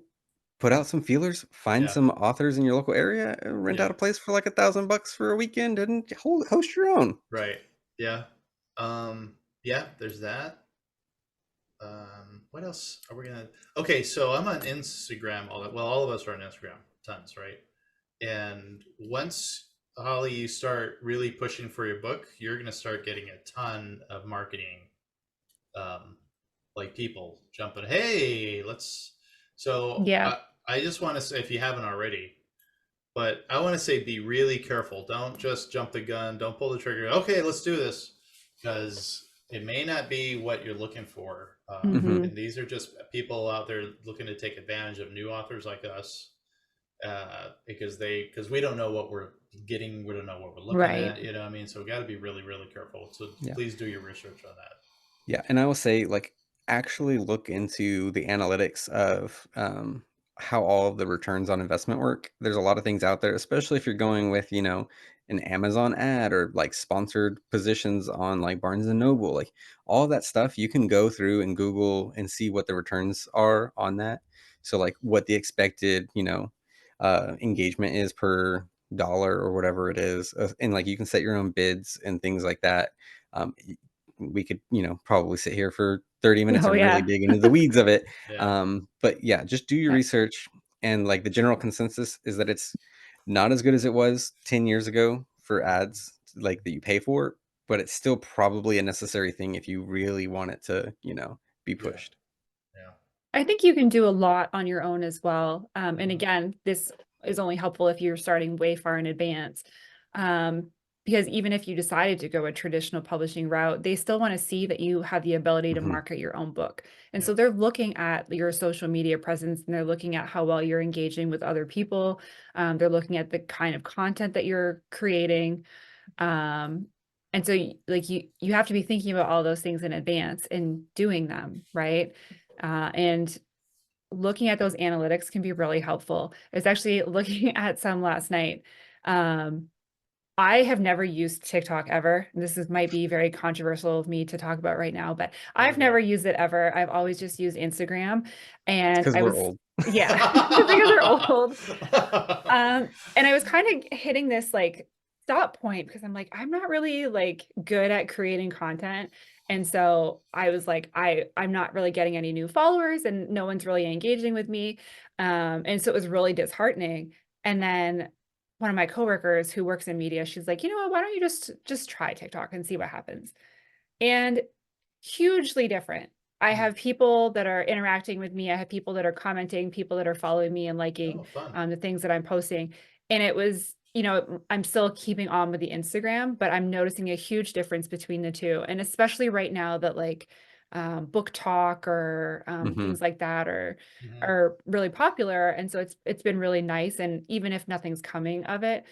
put out some feelers, find Yeah. some authors in your local area, rent Yeah. out a place for like $1,000 for a weekend, and host your own. Right. Yeah. Yeah, there's that. What else are we gonna? Okay, so I'm on Instagram. All of us are on Instagram, tons, right? And once, Holly, you start really pushing for your book, you're gonna start getting a ton of marketing, like people jumping. Hey, let's. So Yeah. I just want to say, if you haven't already, but I want to say, be really careful. Don't just jump the gun. Don't pull the trigger. Okay, let's do this, because it may not be what you're looking for. Mhm. And these are just people out there looking to take advantage of new authors like us, because we don't know what we're getting. We don't know what we're looking Right. at. You know what I mean? So we got to be really, really careful. So Yeah. please do your research on that. Yeah, and I will say, like, actually look into the analytics of how all of the returns on investment work. There's a lot of things out there, especially if you're going with, you know, an Amazon ad or like sponsored positions on like Barnes and Noble, like all that stuff. You can go through and Google and see what the returns are on that. So like what the expected, you know, engagement is per dollar or whatever it is, and like you can set your own bids and things like that. We could, you know, probably sit here for 30 minutes Oh, and really yeah. dig into the weeds of it. Yeah. But yeah, just do your Yeah. research. And like the general consensus is that it's not as good as it was 10 years ago for ads like that you pay for, but it's still probably a necessary thing if you really want it to, you know, be Yeah. pushed. Yeah. I think you can do a lot on your own as well. And Mhm. again, this is only helpful if you're starting way far in advance. Because even if you decided to go a traditional publishing route, they still want to see that you have the ability to Mhm. market your own book. And Yeah. so they're looking at your social media presence, and they're looking at how well you're engaging with other people. They're looking at the kind of content that you're creating. And so like you have to be thinking about all those things in advance and doing them, right? And looking at those analytics can be really helpful. I was actually looking at some last night. I have never used TikTok ever. Might be very controversial of me to talk about right now, but I've never used it ever. I've always just used Instagram, and Because I we're was, old. yeah, because they're old. And I was kind of hitting this like stop point because I'm like, I'm not really like good at creating content. And so I was like, I'm not really getting any new followers and no one's really engaging with me. And so it was really disheartening. And then one of my coworkers who works in media, she's like, you know what, why don't you just try TikTok and see what happens? And hugely different. I have people that are interacting with me. I have people that are commenting, people that are following me and liking Oh, fun. the things that I'm posting. And it was, you know, I'm still keeping on with the Instagram, but I'm noticing a huge difference between the two. And especially right now that like book talk or Mhm. things like that Mhm. are really popular. And so it's been really nice. And even if nothing's coming of it,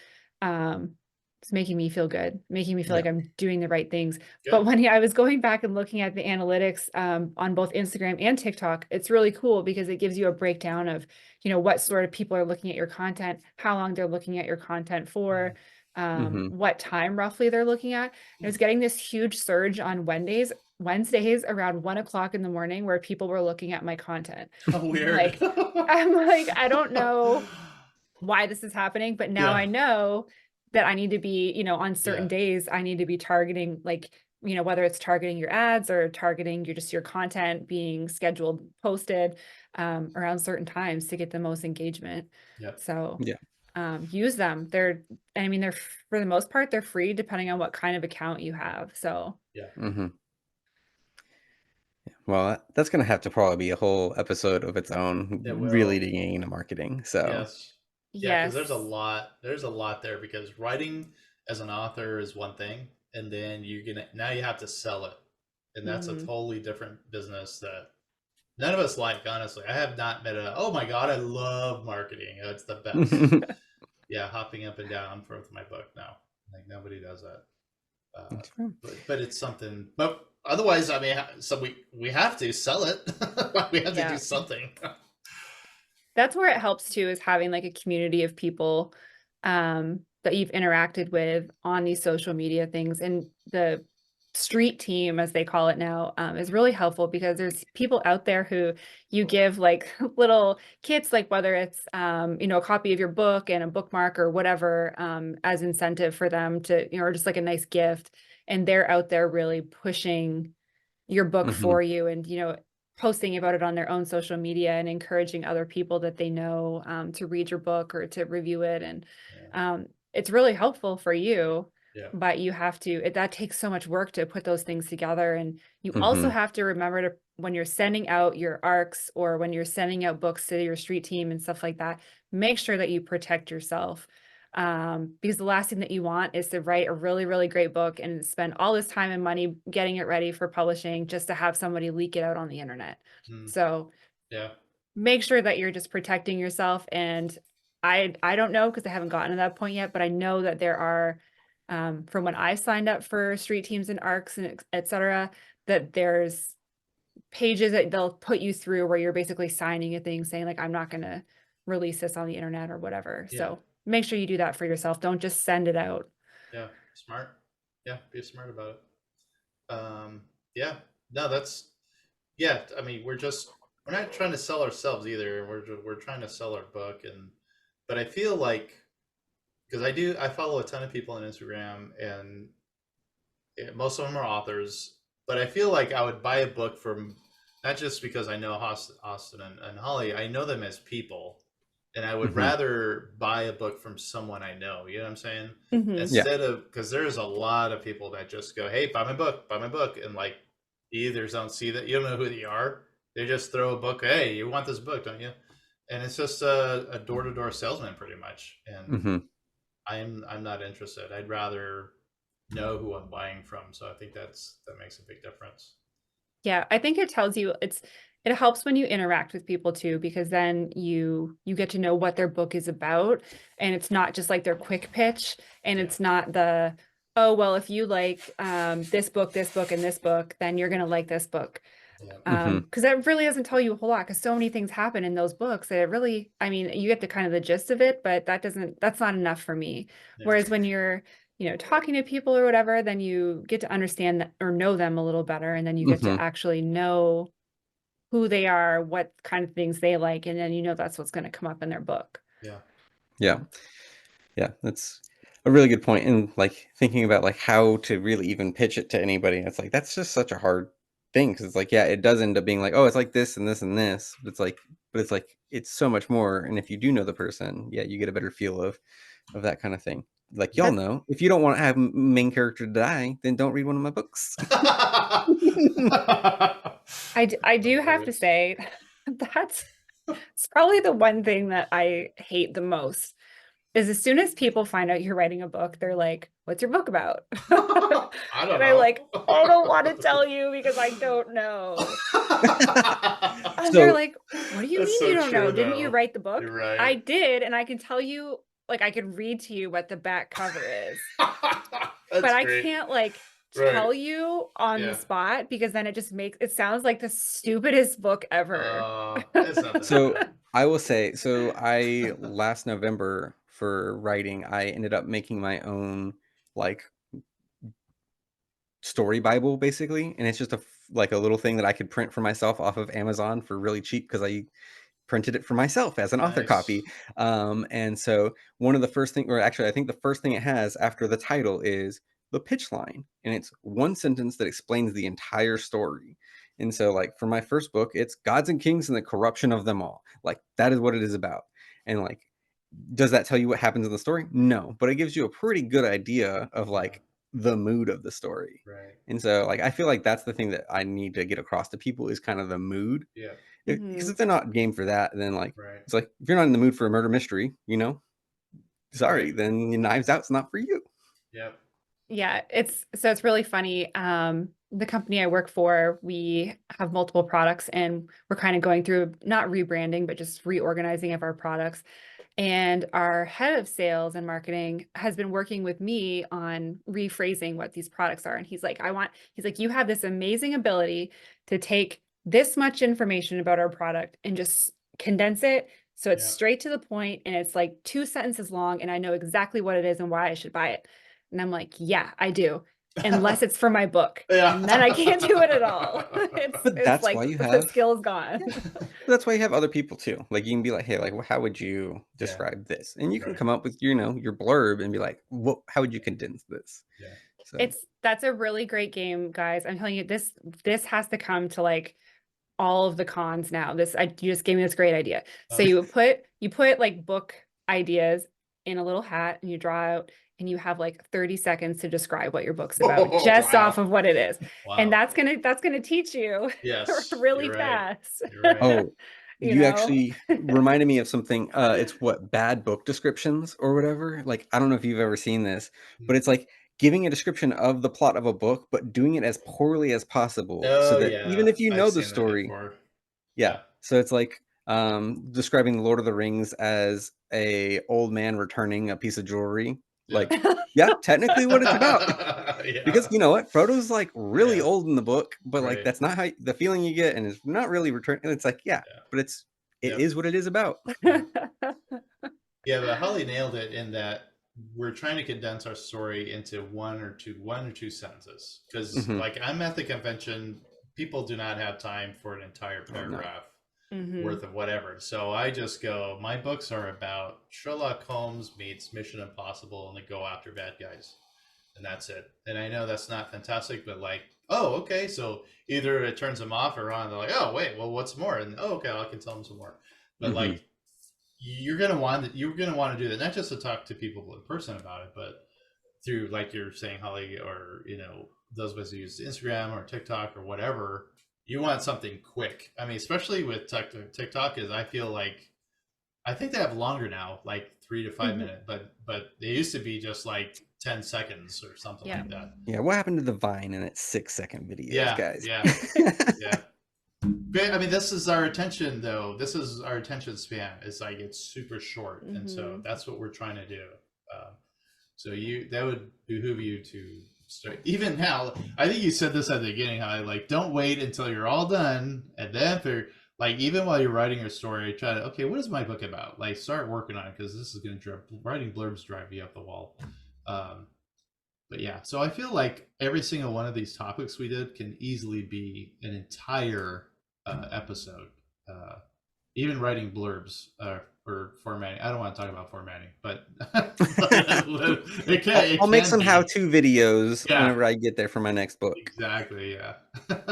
it's making me feel good, making me feel Yeah. like I'm doing the right things. Good. But when I was going back and looking at the analytics on both Instagram and TikTok, it's really cool because it gives you a breakdown of, you know, what sort of people are looking at your content, how long they're looking at your content for, Mhm. what time roughly they're looking at. And I was getting this huge surge on Wednesdays around 1 o'clock in the morning where people were looking at my content. How weird. Like, I'm like, I don't know why this is happening, but now Yeah. I know that I need to be, you know, on certain Yeah. days, I need to be targeting like, you know, whether it's targeting your ads or targeting your content being scheduled, posted around certain times to get the most engagement. Yep. So Yeah. use them. I mean, for the most part, they're free depending on what kind of account you have. So Hmm. Well, that's going to have to probably be a whole episode of its own, It really will. digging into marketing. So, Yes. Yeah, because yes. there's a lot there because writing as an author is one thing, and then now you have to sell it. And that's a Mhm. totally different business that none of us like, honestly. I have not met oh my God, I love marketing. It's the best. Yeah, hopping up and down for my book now. Like nobody does that. That's fine. But it's something. But otherwise, I mean, so we have to sell it. We have to do Yeah. something. That's where it helps too, is having like a community of people that you've interacted with on these social media things. And the street team, as they call it now, is really helpful because there's people out there who you give like little kits, like whether it's a copy of your book and a bookmark or whatever, as incentive for them to, or just like a nice gift. And they're out there really pushing your book Hmm. for you, and posting about it on their own social media and encouraging other people that they know, to read your book or to review it. And Yeah. it's really helpful for you, Yeah. but you have to, that takes so much work to put those things together. And you also Hmm. have to remember to, when you're sending out your arcs or when you're sending out books to your street team and stuff like that, make sure that you protect yourself. Because the last thing that you want is to write a really, really great book and spend all this time and money getting it ready for publishing just to have somebody leak it out on the internet. Mm, So yeah. make sure that you're just protecting yourself. And I don't know because I haven't gotten to that point yet, but I know that there are, from when I signed up for street teams and arcs and et cetera, that there's pages that they'll put you through where you're basically signing a thing saying like, I'm not going to release this on the internet or whatever. Yeah. So make sure you do that for yourself. Don't just send it out. Yeah. Smart. Yeah. Be smart about it. Yeah. No, that's yeah. I mean, we're not trying to sell ourselves either. We're trying to sell our book, but I feel like because I follow a ton of people on Instagram, and most of them are authors. But I feel like I would buy a book from not just because I know Austin and Holly. I know them as people, and I would Hmm. rather buy a book from someone I know. You know what I'm saying? Mhm. Yeah. Instead of because there's a lot of people that just go, "Hey, buy my book," and like you either don't see that, you don't know who they are. They just throw a book. Hey, you want this book, don't you? And it's just a door to door salesman, pretty much. And Hmm. I'm not interested. I'd rather know who I'm buying from. So I think that makes a big difference. Yeah, I think it tells you it helps when you interact with people too, because then you get to know what their book is about, and it's not just like their quick pitch, and Yeah. it's not the, oh well, if you like this book, and this book, then you're gonna like this book. Yeah. Hmm. Because that really doesn't tell you a whole lot, because so many things happen in those books that it really, I mean, you get the kind of the gist of it, but that's not enough for me. Yeah. Whereas when you're talking to people or whatever, then you get to understand that, or know them a little better, and then you get Hmm. to actually know who they are, what kind of things they like, and then that's what's going to come up in their book. Yeah. Yeah. Yeah. That's a really good point. And like thinking about like how to really even pitch it to anybody, it's like that's just such a hard thing because it's like, yeah, it does end up being like, oh, it's like this and this and this. But it's like it's so much more. And if you do know the person, yeah, you get a better feel of that kind of thing. Like y'all That's know, if you don't want to have main character die, then don't read one of my books. I do have to say that's it's probably the one thing that I hate the most is as soon as people find out you're writing a book, they're like, "What's your book about?" I don't And I'm like, know. "I don't want to tell you because I don't know." And they're So like, "What do you That's mean so you don't know? true, Didn't you though. write the book?" You're right. I did, and I can tell you, like I could read to you what the back cover is. But That's I great. can't like Right. tell you on the Yeah. spot because then it just makes it sounds like the stupidest book ever. It's not that So bad. I will say, so I last November for writing, I ended up making my own like story Bible basically, and it's just like a little thing that I could print for myself off of Amazon for really cheap because I printed it for myself as an author Nice. copy. And so one of the first thing, or actually, I think the first thing it has after the title is the pitch line, and it's one sentence that explains the entire story. And so, like for my first book, it's gods and kings and the corruption of them all. Like that is what it is about. And like Does that tell you what happens in the story? No, but it gives you a pretty good idea of like the mood of the story. Right. And so like I feel like that's the thing that I need to get across to people is kind of the mood. Yeah. Because Mhm. if they're not game for that, then like Right. it's like if you're not in the mood for a murder mystery, sorry, Right. then Knives Out's not for you. Yep. Yeah, it's really funny. The company I work for, we have multiple products and we're kind of going through not rebranding, but just reorganizing of our products. And our head of sales and marketing has been working with me on rephrasing what these products are. And he's like, you have this amazing ability to take this much information about our product and just condense it so it's Yep. straight to the point and it's like 2 sentences long and I know exactly what it is and why I should buy it. And I'm like, yeah, I do. Unless it's for my book. Yeah. And then I can't do it at all. But It's that's like why you the have skill's gone. that's why you have other people too. Like you can be like, hey, like how would you Yeah. describe this? And you can Right. come up with, your blurb and be like, what how would you condense this? Yeah. So That's a really great game, guys. I'm telling you, this has to come to like all of the cons now. You just gave me this great idea. So Okay. you put like book ideas in a little hat and you draw out and you have like 30 seconds to describe what your book's about Oh, just wow. off of what it is. And Wow. that's gonna teach you Yes. really You're right. fast. You're right. oh, You you know? actually reminded me of something. It's what bad book descriptions or whatever. Like I don't know if you've ever seen this, but it's like giving a description of the plot of a book, but doing it as poorly as possible, so Oh that even yeah. if you I've know the seen that story, before. yeah. Yeah. So it's like describing Lord of the Rings as a old man returning a piece of jewelry. Yeah. Like, yeah, technically what it's about. Because Yeah. you know what? Frodo's like really Yeah. old in the book, but like Right. that's not how the feeling you get, and it's not really return. And it's like, yeah, Yeah. but it Yep. is what it is about. Yeah. Yeah, but Holly nailed it in that we're trying to condense our story into one or two sentences. Because Hmm. like I'm at the convention, people do not have time for an entire Oh no. paragraph Mhm. worth of whatever. So I just go, my books are about Sherlock Holmes meets Mission Impossible and they go after bad guys. And that's it. And I know that's not fantastic, but like, oh, okay. So either it turns them off or on. They're like, oh, wait, well, what's more? And oh, okay, I can tell them some more. But Hmm. like, you're gonna want to do that, not just to talk to people in person about it, but through like you're saying, Holly, or those of us who use Instagram or TikTok or whatever. You want something quick. I mean, especially with TikTok, is I think they have longer now, like 3 to 5 minute, but they used to be just like 10 seconds or something Yeah. like that. Yeah, what happened to the Vine and its 6-second videos, Yeah, guys? yeah, yeah. But I mean, this is our attention, though. This is our attention span. It's like it's super short, and so that's what we're trying to do. So that would behoove you to start. Even now, I think you said this at the beginning. How like don't wait until you're all done, and then for like even while you're writing your story, try to okay, what is my book about? Like start working on it because this is going to drive writing blurbs drive you up the wall. But yeah, so I feel like every single one of these topics we did can easily be an entire episode. Even writing blurbs or formatting. I don't want to talk about formatting, but I'll make some be. how-to videos Yeah. whenever I get there for my next book. Exactly. Yeah.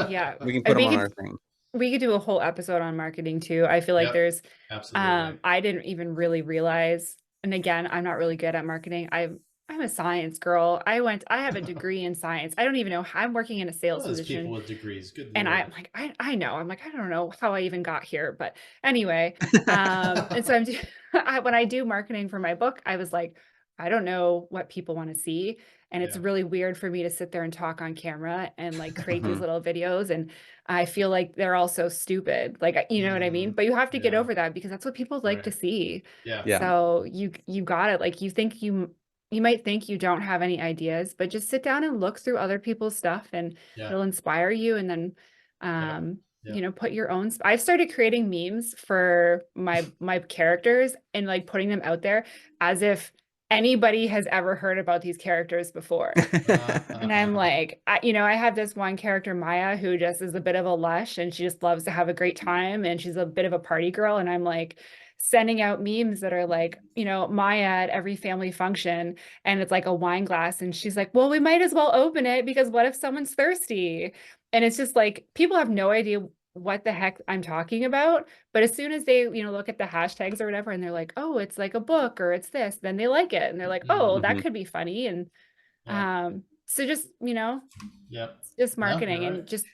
Yeah. We can put them on our thing. We could do a whole episode on marketing too. I feel like Yep, there's absolutely. I didn't even really realize, and again, I'm not really good at marketing. I'm a science girl. I have a degree in science. I don't even know how I'm working in a sales Those people position. with degrees. Good And lord. I'm like, I know. I'm like, I don't know how I even got here. But anyway, and so when I do marketing for my book, I was like, I don't know what people want to see. And it's Yeah. really weird for me to sit there and talk on camera and like create these Mhm. little videos. And I feel like they're all so stupid. Like, you know what I mean? But you have to get Yeah. over that because that's what people like to Right. see. Yeah. Yeah. So you got it. Like you might think you don't have any ideas, but just sit down and look through other people's stuff and Yeah. it'll inspire you. And then, Yeah. put your own, I've started creating memes for my characters and like putting them out there as if anybody has ever heard about these characters before. And I'm like, I have this one character, Maya, who just is a bit of a lush and she just loves to have a great time and she's a bit of a party girl. And I'm like sending out memes that are like, Maya at every family function and it's like a wine glass. And she's like, well, we might as well open it because what if someone's thirsty? And it's just like people have no idea what the heck I'm talking about. But as soon as they, look at the hashtags or whatever, and they're like, oh, it's like a book or it's this, then they like it. And they're like, oh, that Mhm. could be funny. And Yeah. so just, Yep. it's just No, marketing, you're and right. just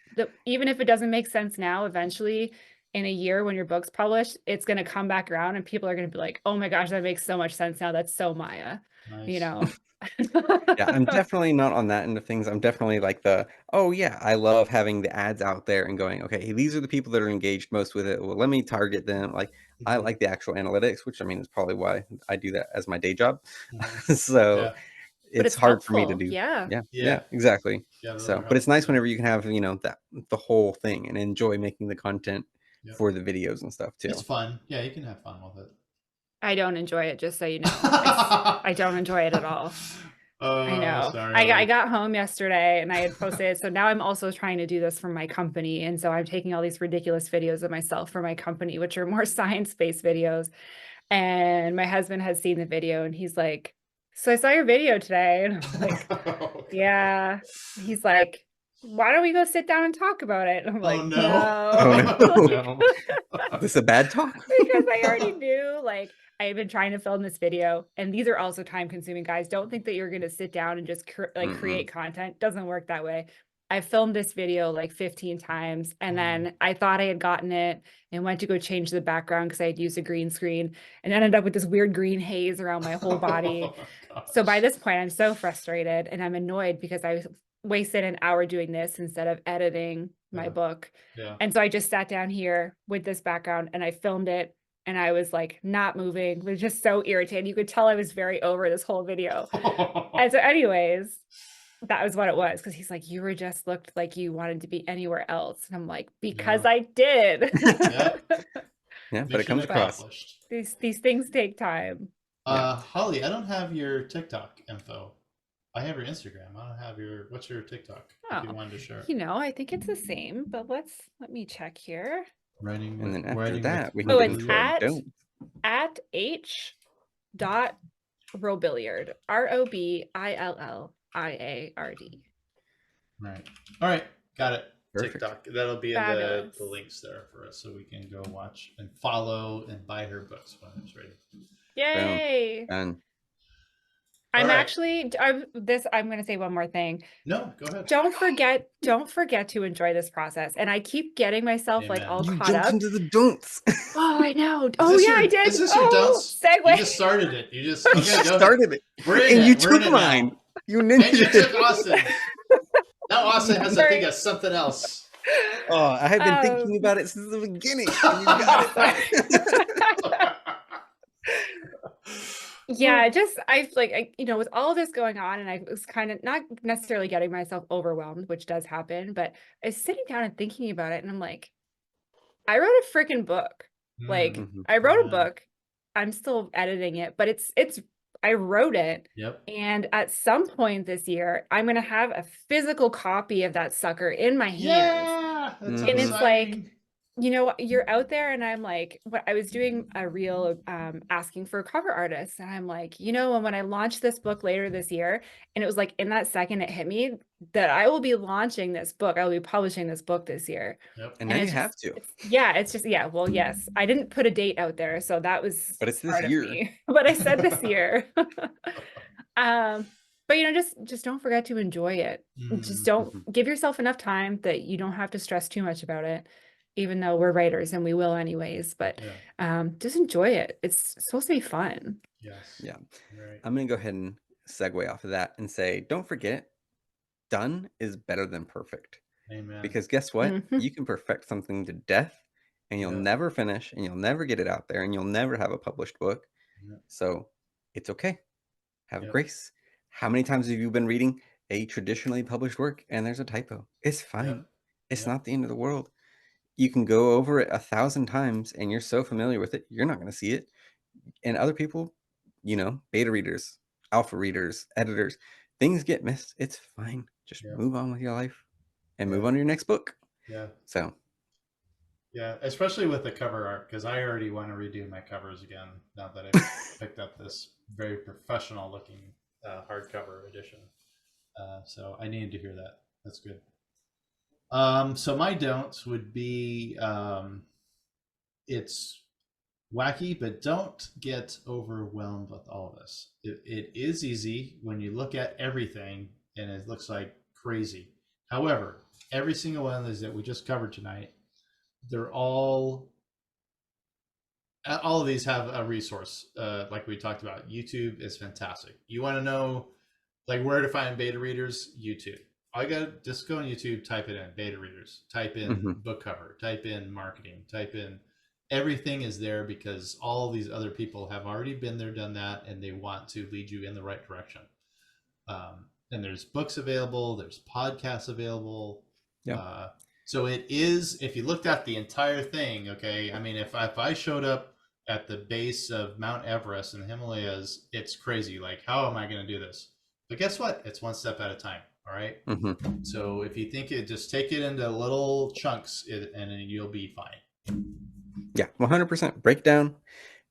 even if it doesn't make sense now, eventually in a year when your book's published, it's going to come back around and people are going to be like, oh my gosh, that makes so much sense now. That's so Maya, you Nice. know? Yeah, I'm definitely not on that end of things. I'm definitely like oh yeah, I love having the ads out there and going, okay, these are the people that are engaged most with it. Well, let me target them. Like I Mhm, like the actual analytics, which I mean is probably why I do that as my day job. mhm. So Yeah. But it's it's hard for me to helpful. do. Yeah. Yeah, yeah, Yeah. exactly. Yeah. Those So, are but it's helpful. nice Yeah. whenever you can have, that the whole thing and enjoy making the content Yep. for the videos and stuff It's too. fun. Yeah, you can have fun with it. I don't enjoy it, just so you know. I don't enjoy it at all. I Oh, know. sorry, I Holly. got home yesterday and I had posted it. So now I'm also trying to do this for my company. And so I'm taking all these ridiculous videos of myself for my company, which are more science-based videos. And my husband has seen the video and he's like, so I saw your video today. And I'm like, Oh, God. yeah. He's like, why don't we go sit down and talk about it? And I'm Oh like, no. Oh no. no. Oh Like, no. Is this a bad talk? because I already knew, like, I've been trying to film this video, and these are also time consuming, guys. Don't think that you're going to sit down and just Mm-mm. create content. Doesn't work that way. I filmed this video like 15 times, and Mhm. then I thought I had gotten it and went to go change the background because I had used a green screen and ended up with this weird green haze around my whole body. Oh my So by gosh. this point, I'm so frustrated and I'm annoyed because I wasted an hour doing this instead of editing my Yeah. book. Yeah. And so I just sat down here with this background and I filmed it and I was like not moving. It was just so irritated. You could tell I was very over this whole video. And so anyways, that was what it was. Cause he's like, you were just looked like you wanted to be anywhere else. And I'm like, because Yeah. I did. Yeah. Yeah, but it Mission comes across. accomplished. These things take time. Yeah. Holly, I don't have your TikTok info. I have your Instagram. I don't have your. What's your TikTok? If you Oh, wanted to share it. I think it's the same, but let me check here. And then after Writing with that, we can Oh, get it's into our Robilliard. don't. at h dot Robilliard, Robilliard. Right. All right. Got it. Perfect. TikTok. That'll be in Fabulous. the links there for us, so we can go watch and follow and buy her books when it's ready. Yay! Done. I'm All right. actually I'm going to say one more thing. No, go ahead. Don't forget to enjoy this process. And I keep getting myself like Amen. all You caught jumped up. into the don'ts. Oh, I know. Is Oh this yeah, I did. Is this your Oh, dunce? You segue. just started it. You just You okay. Go ahead. started it. We're in And you it. We're in took it mine. now. You And you ninja. took Austin's. Now Austin has to think of something else. Oh, I have been thinking about it since the beginning. And you got it. Yeah, just with all this going on, and I was kind of not necessarily getting myself overwhelmed, which does happen, but I was sitting down and thinking about it, and I'm like, I wrote a freaking book. Like, Mhm. I wrote a Amen. book. I'm still editing it, but it's I wrote it. Yep. And at some point this year, I'm gonna have a physical copy of that sucker in my hands. Yeah, that's Mhm. And it's like, exciting. you're out there, and I'm like, what I was doing a reel asking for cover artists, and I'm like, when I launch this book later this year, and it was like in that second it hit me that I will be launching this book, I will be publishing this book this year. Yep. And And now you it's have just to. it's just well, yes, I didn't put a date out there, so that was But it's this smart of year. me. But I said this year. But just don't forget to enjoy it. Just don't Mhm. give yourself enough time that you don't have to stress too much about it, even though we're writers and we will anyways. But Yeah. just enjoy it. It's supposed to be fun. Yes. Yeah. Right. I'm going to go ahead and segue off of that and say, don't forget, done is better than perfect. Amen. Because guess what? Mhm. You can perfect something to death and you'll Yeah. never finish and you'll never get it out there and you'll never have a published book. Yeah. So it's okay. Have Yep. grace. How many times have you been reading a traditionally published work and there's a typo? It's fine. Yep. It's Yep. not the end of the world. You can go over it 1,000 times and you're so familiar with it, you're not going to see it. And other people, beta readers, alpha readers, editors, things get missed. It's fine. Just Yep. move on with your life and move Yeah. on to your next book. Yeah. So, Yeah, especially with the cover art, because I already want to redo my covers again now that I've picked up this very professional looking hardcover edition. So I needed to hear that. That's good. So my don'ts would be it's wacky, but don't get overwhelmed with all of this. It is easy when you look at everything and it looks like crazy. However, every single one of these that we just covered tonight, they're all of these have a resource. Like we talked about, YouTube is fantastic. You want to know like where to find beta readers? YouTube. All you got, just go on YouTube, type it in beta readers, type in book cover, type in marketing, type in everything is there because all of these other people have already been there, done that, and they want to lead you in the right direction. And there's books available, there's podcasts available. Yeah. So it is, if you looked at the entire thing, okay, I mean, if I showed up at the base of Mount Everest in the Himalayas, it's crazy. Like, how am I going to do this? But guess what? It's one step at a time. All right. So if you think it, just take it into little chunks and then you'll be fine. Yeah, 100%. Break down,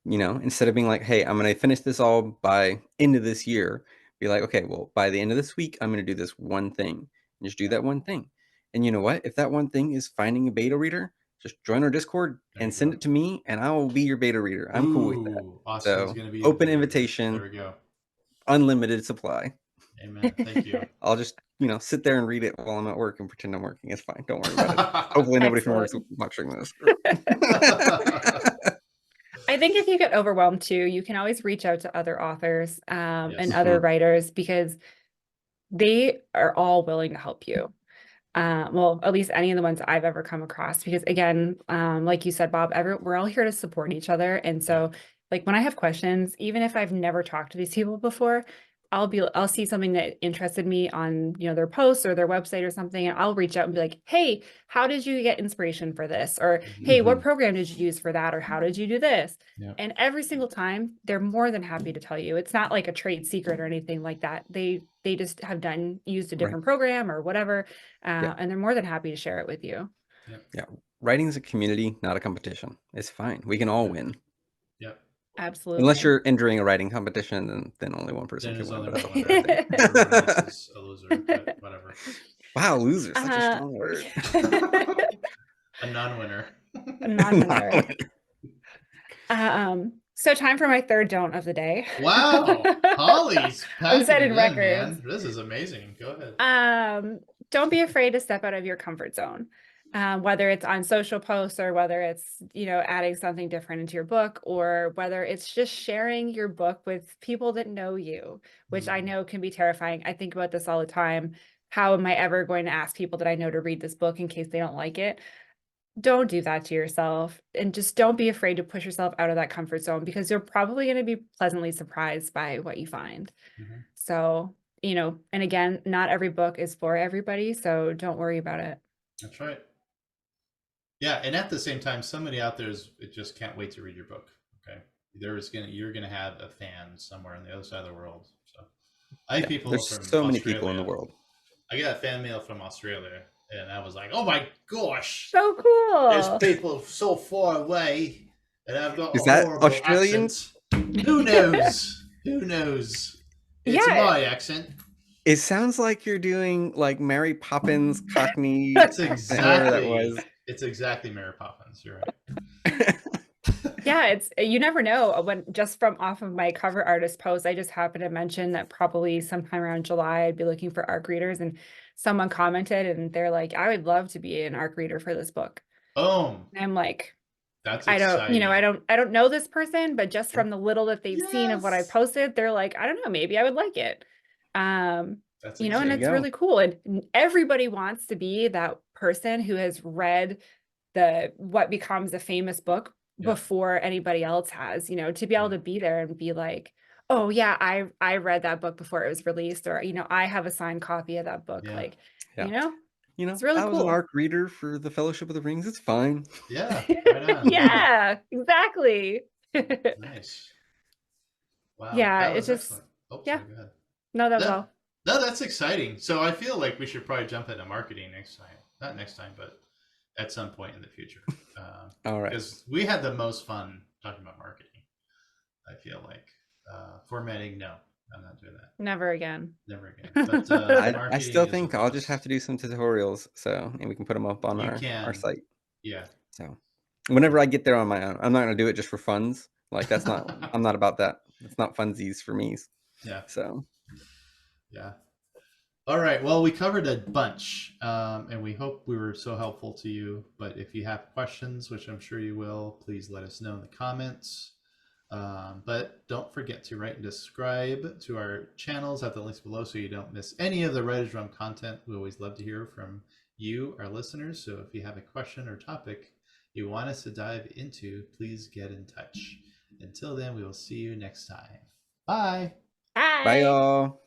instead of being like, hey, I'm going to finish this all by end of this year, be like, okay, well, by the end of this week, I'm going to do this one thing. And just do that one thing. And you know what? If that one thing is finding a beta reader, just join our Discord and send it to me, and I will be your beta reader. I'm cool with that. Austin's So, gonna be open the invitation. There we go. Unlimited supply. Amen. Thank you. I'll just, sit there and read it while I'm at work and pretend I'm working. It's fine. Don't worry about it. Hopefully nobody from work is watching this. I think if you get overwhelmed too, you can always reach out to other authors and Yes. other writers because they are all willing to help you. Well, at least any of the ones I've ever come across, because again, like you said, Bob, we're all here to support each other. And so like when I have questions, even if I've never talked to these people before, I'll see something that interested me on, their posts or their website or something. And I'll reach out and be like, hey, how did you get inspiration for this? Or, hey, what program did you use for that? Or how did you do this? Yep. And every single time they're more than happy to tell you. It's not like a trade secret or anything like that. They just have used a different program or whatever. And they're more than happy to share it with you. Yeah. Writing is a community, not a competition. It's fine. We can all win. Yep. Absolutely. Unless you're entering a writing competition, then only one person can win. Everyone else is a loser, but whatever. Wow, loser, such a strong word. A non-winner. A non-winner. So time for my third don't of the day. Wow, Holly's I'm setting records. Man. This is amazing. Go ahead. Don't be afraid to step out of your comfort zone. Whether it's on social posts or whether it's, adding something different into your book, or whether it's just sharing your book with people that know you, which I know can be terrifying. I think about this all the time. How am I ever going to ask people that I know to read this book in case they don't like it? Don't do that to yourself, and just don't be afraid to push yourself out of that comfort zone, because you're probably going to be pleasantly surprised by what you find. So, and again, not every book is for everybody, so don't worry about it. That's right. Yeah, and at the same time, somebody out there just can't wait to read your book. Okay, you're gonna have a fan somewhere on the other side of the world. So I have people. There's from so many Australia. people in the world. I got fan mail from Australia, and I was like, "Oh my gosh, so cool!" There's people so far away, and I've got Is a that horrible Australian? accent. Who knows? Who knows? It's my accent. It sounds like you're doing like Mary Poppins Cockney. That's exactly that was. It's exactly Mary Poppins. You're right. Yeah, you never know. When just from off of my cover artist post, I just happened to mention that probably sometime around July I'd be looking for ARC readers, and someone commented and they're like, I would love to be an ARC reader for this book. And I'm like, that's exciting. I don't know this person, but just from the little that they've seen of what I posted, they're like, I don't know, maybe I would like it. And it's really cool. And everybody wants to be that person who has read what becomes a famous book before anybody else has, to be able to be there and be like, oh yeah, I read that book before it was released, or, I have a signed copy of that book. Like, it's really I was cool. an ARC reader for the Fellowship of the Rings. It's fine. Yeah. Right on. Yeah, exactly. Nice. Wow. Yeah, it's just excellent. Oh, yeah. sorry, go ahead. No, that's all. No, that's exciting. So I feel like we should probably jump into marketing next time. Not next time, but at some point in the future. All right. Because we had the most fun talking about marketing. I feel like formatting, no. I'm not doing that. Never again. Never again. But I still marketing is think a I'll just have must. to do some tutorials, so and we can put them up on You our can, site. yeah. So whenever I get there on my own, I'm not gonna do it just for funds. Like that's not I'm not about that. It's not funsies for me. Yeah, So yeah. All right. Well, we covered a bunch, and we hope we were so helpful to you. But if you have questions, which I'm sure you will, please let us know in the comments. But don't forget to rate and subscribe to our channels at the links below so you don't miss any of the Writer's Drum content. We always love to hear from you, our listeners. So if you have a question or topic you want us to dive into, please get in touch. Until then, we will see you next time. Bye. bye Bye. y'all.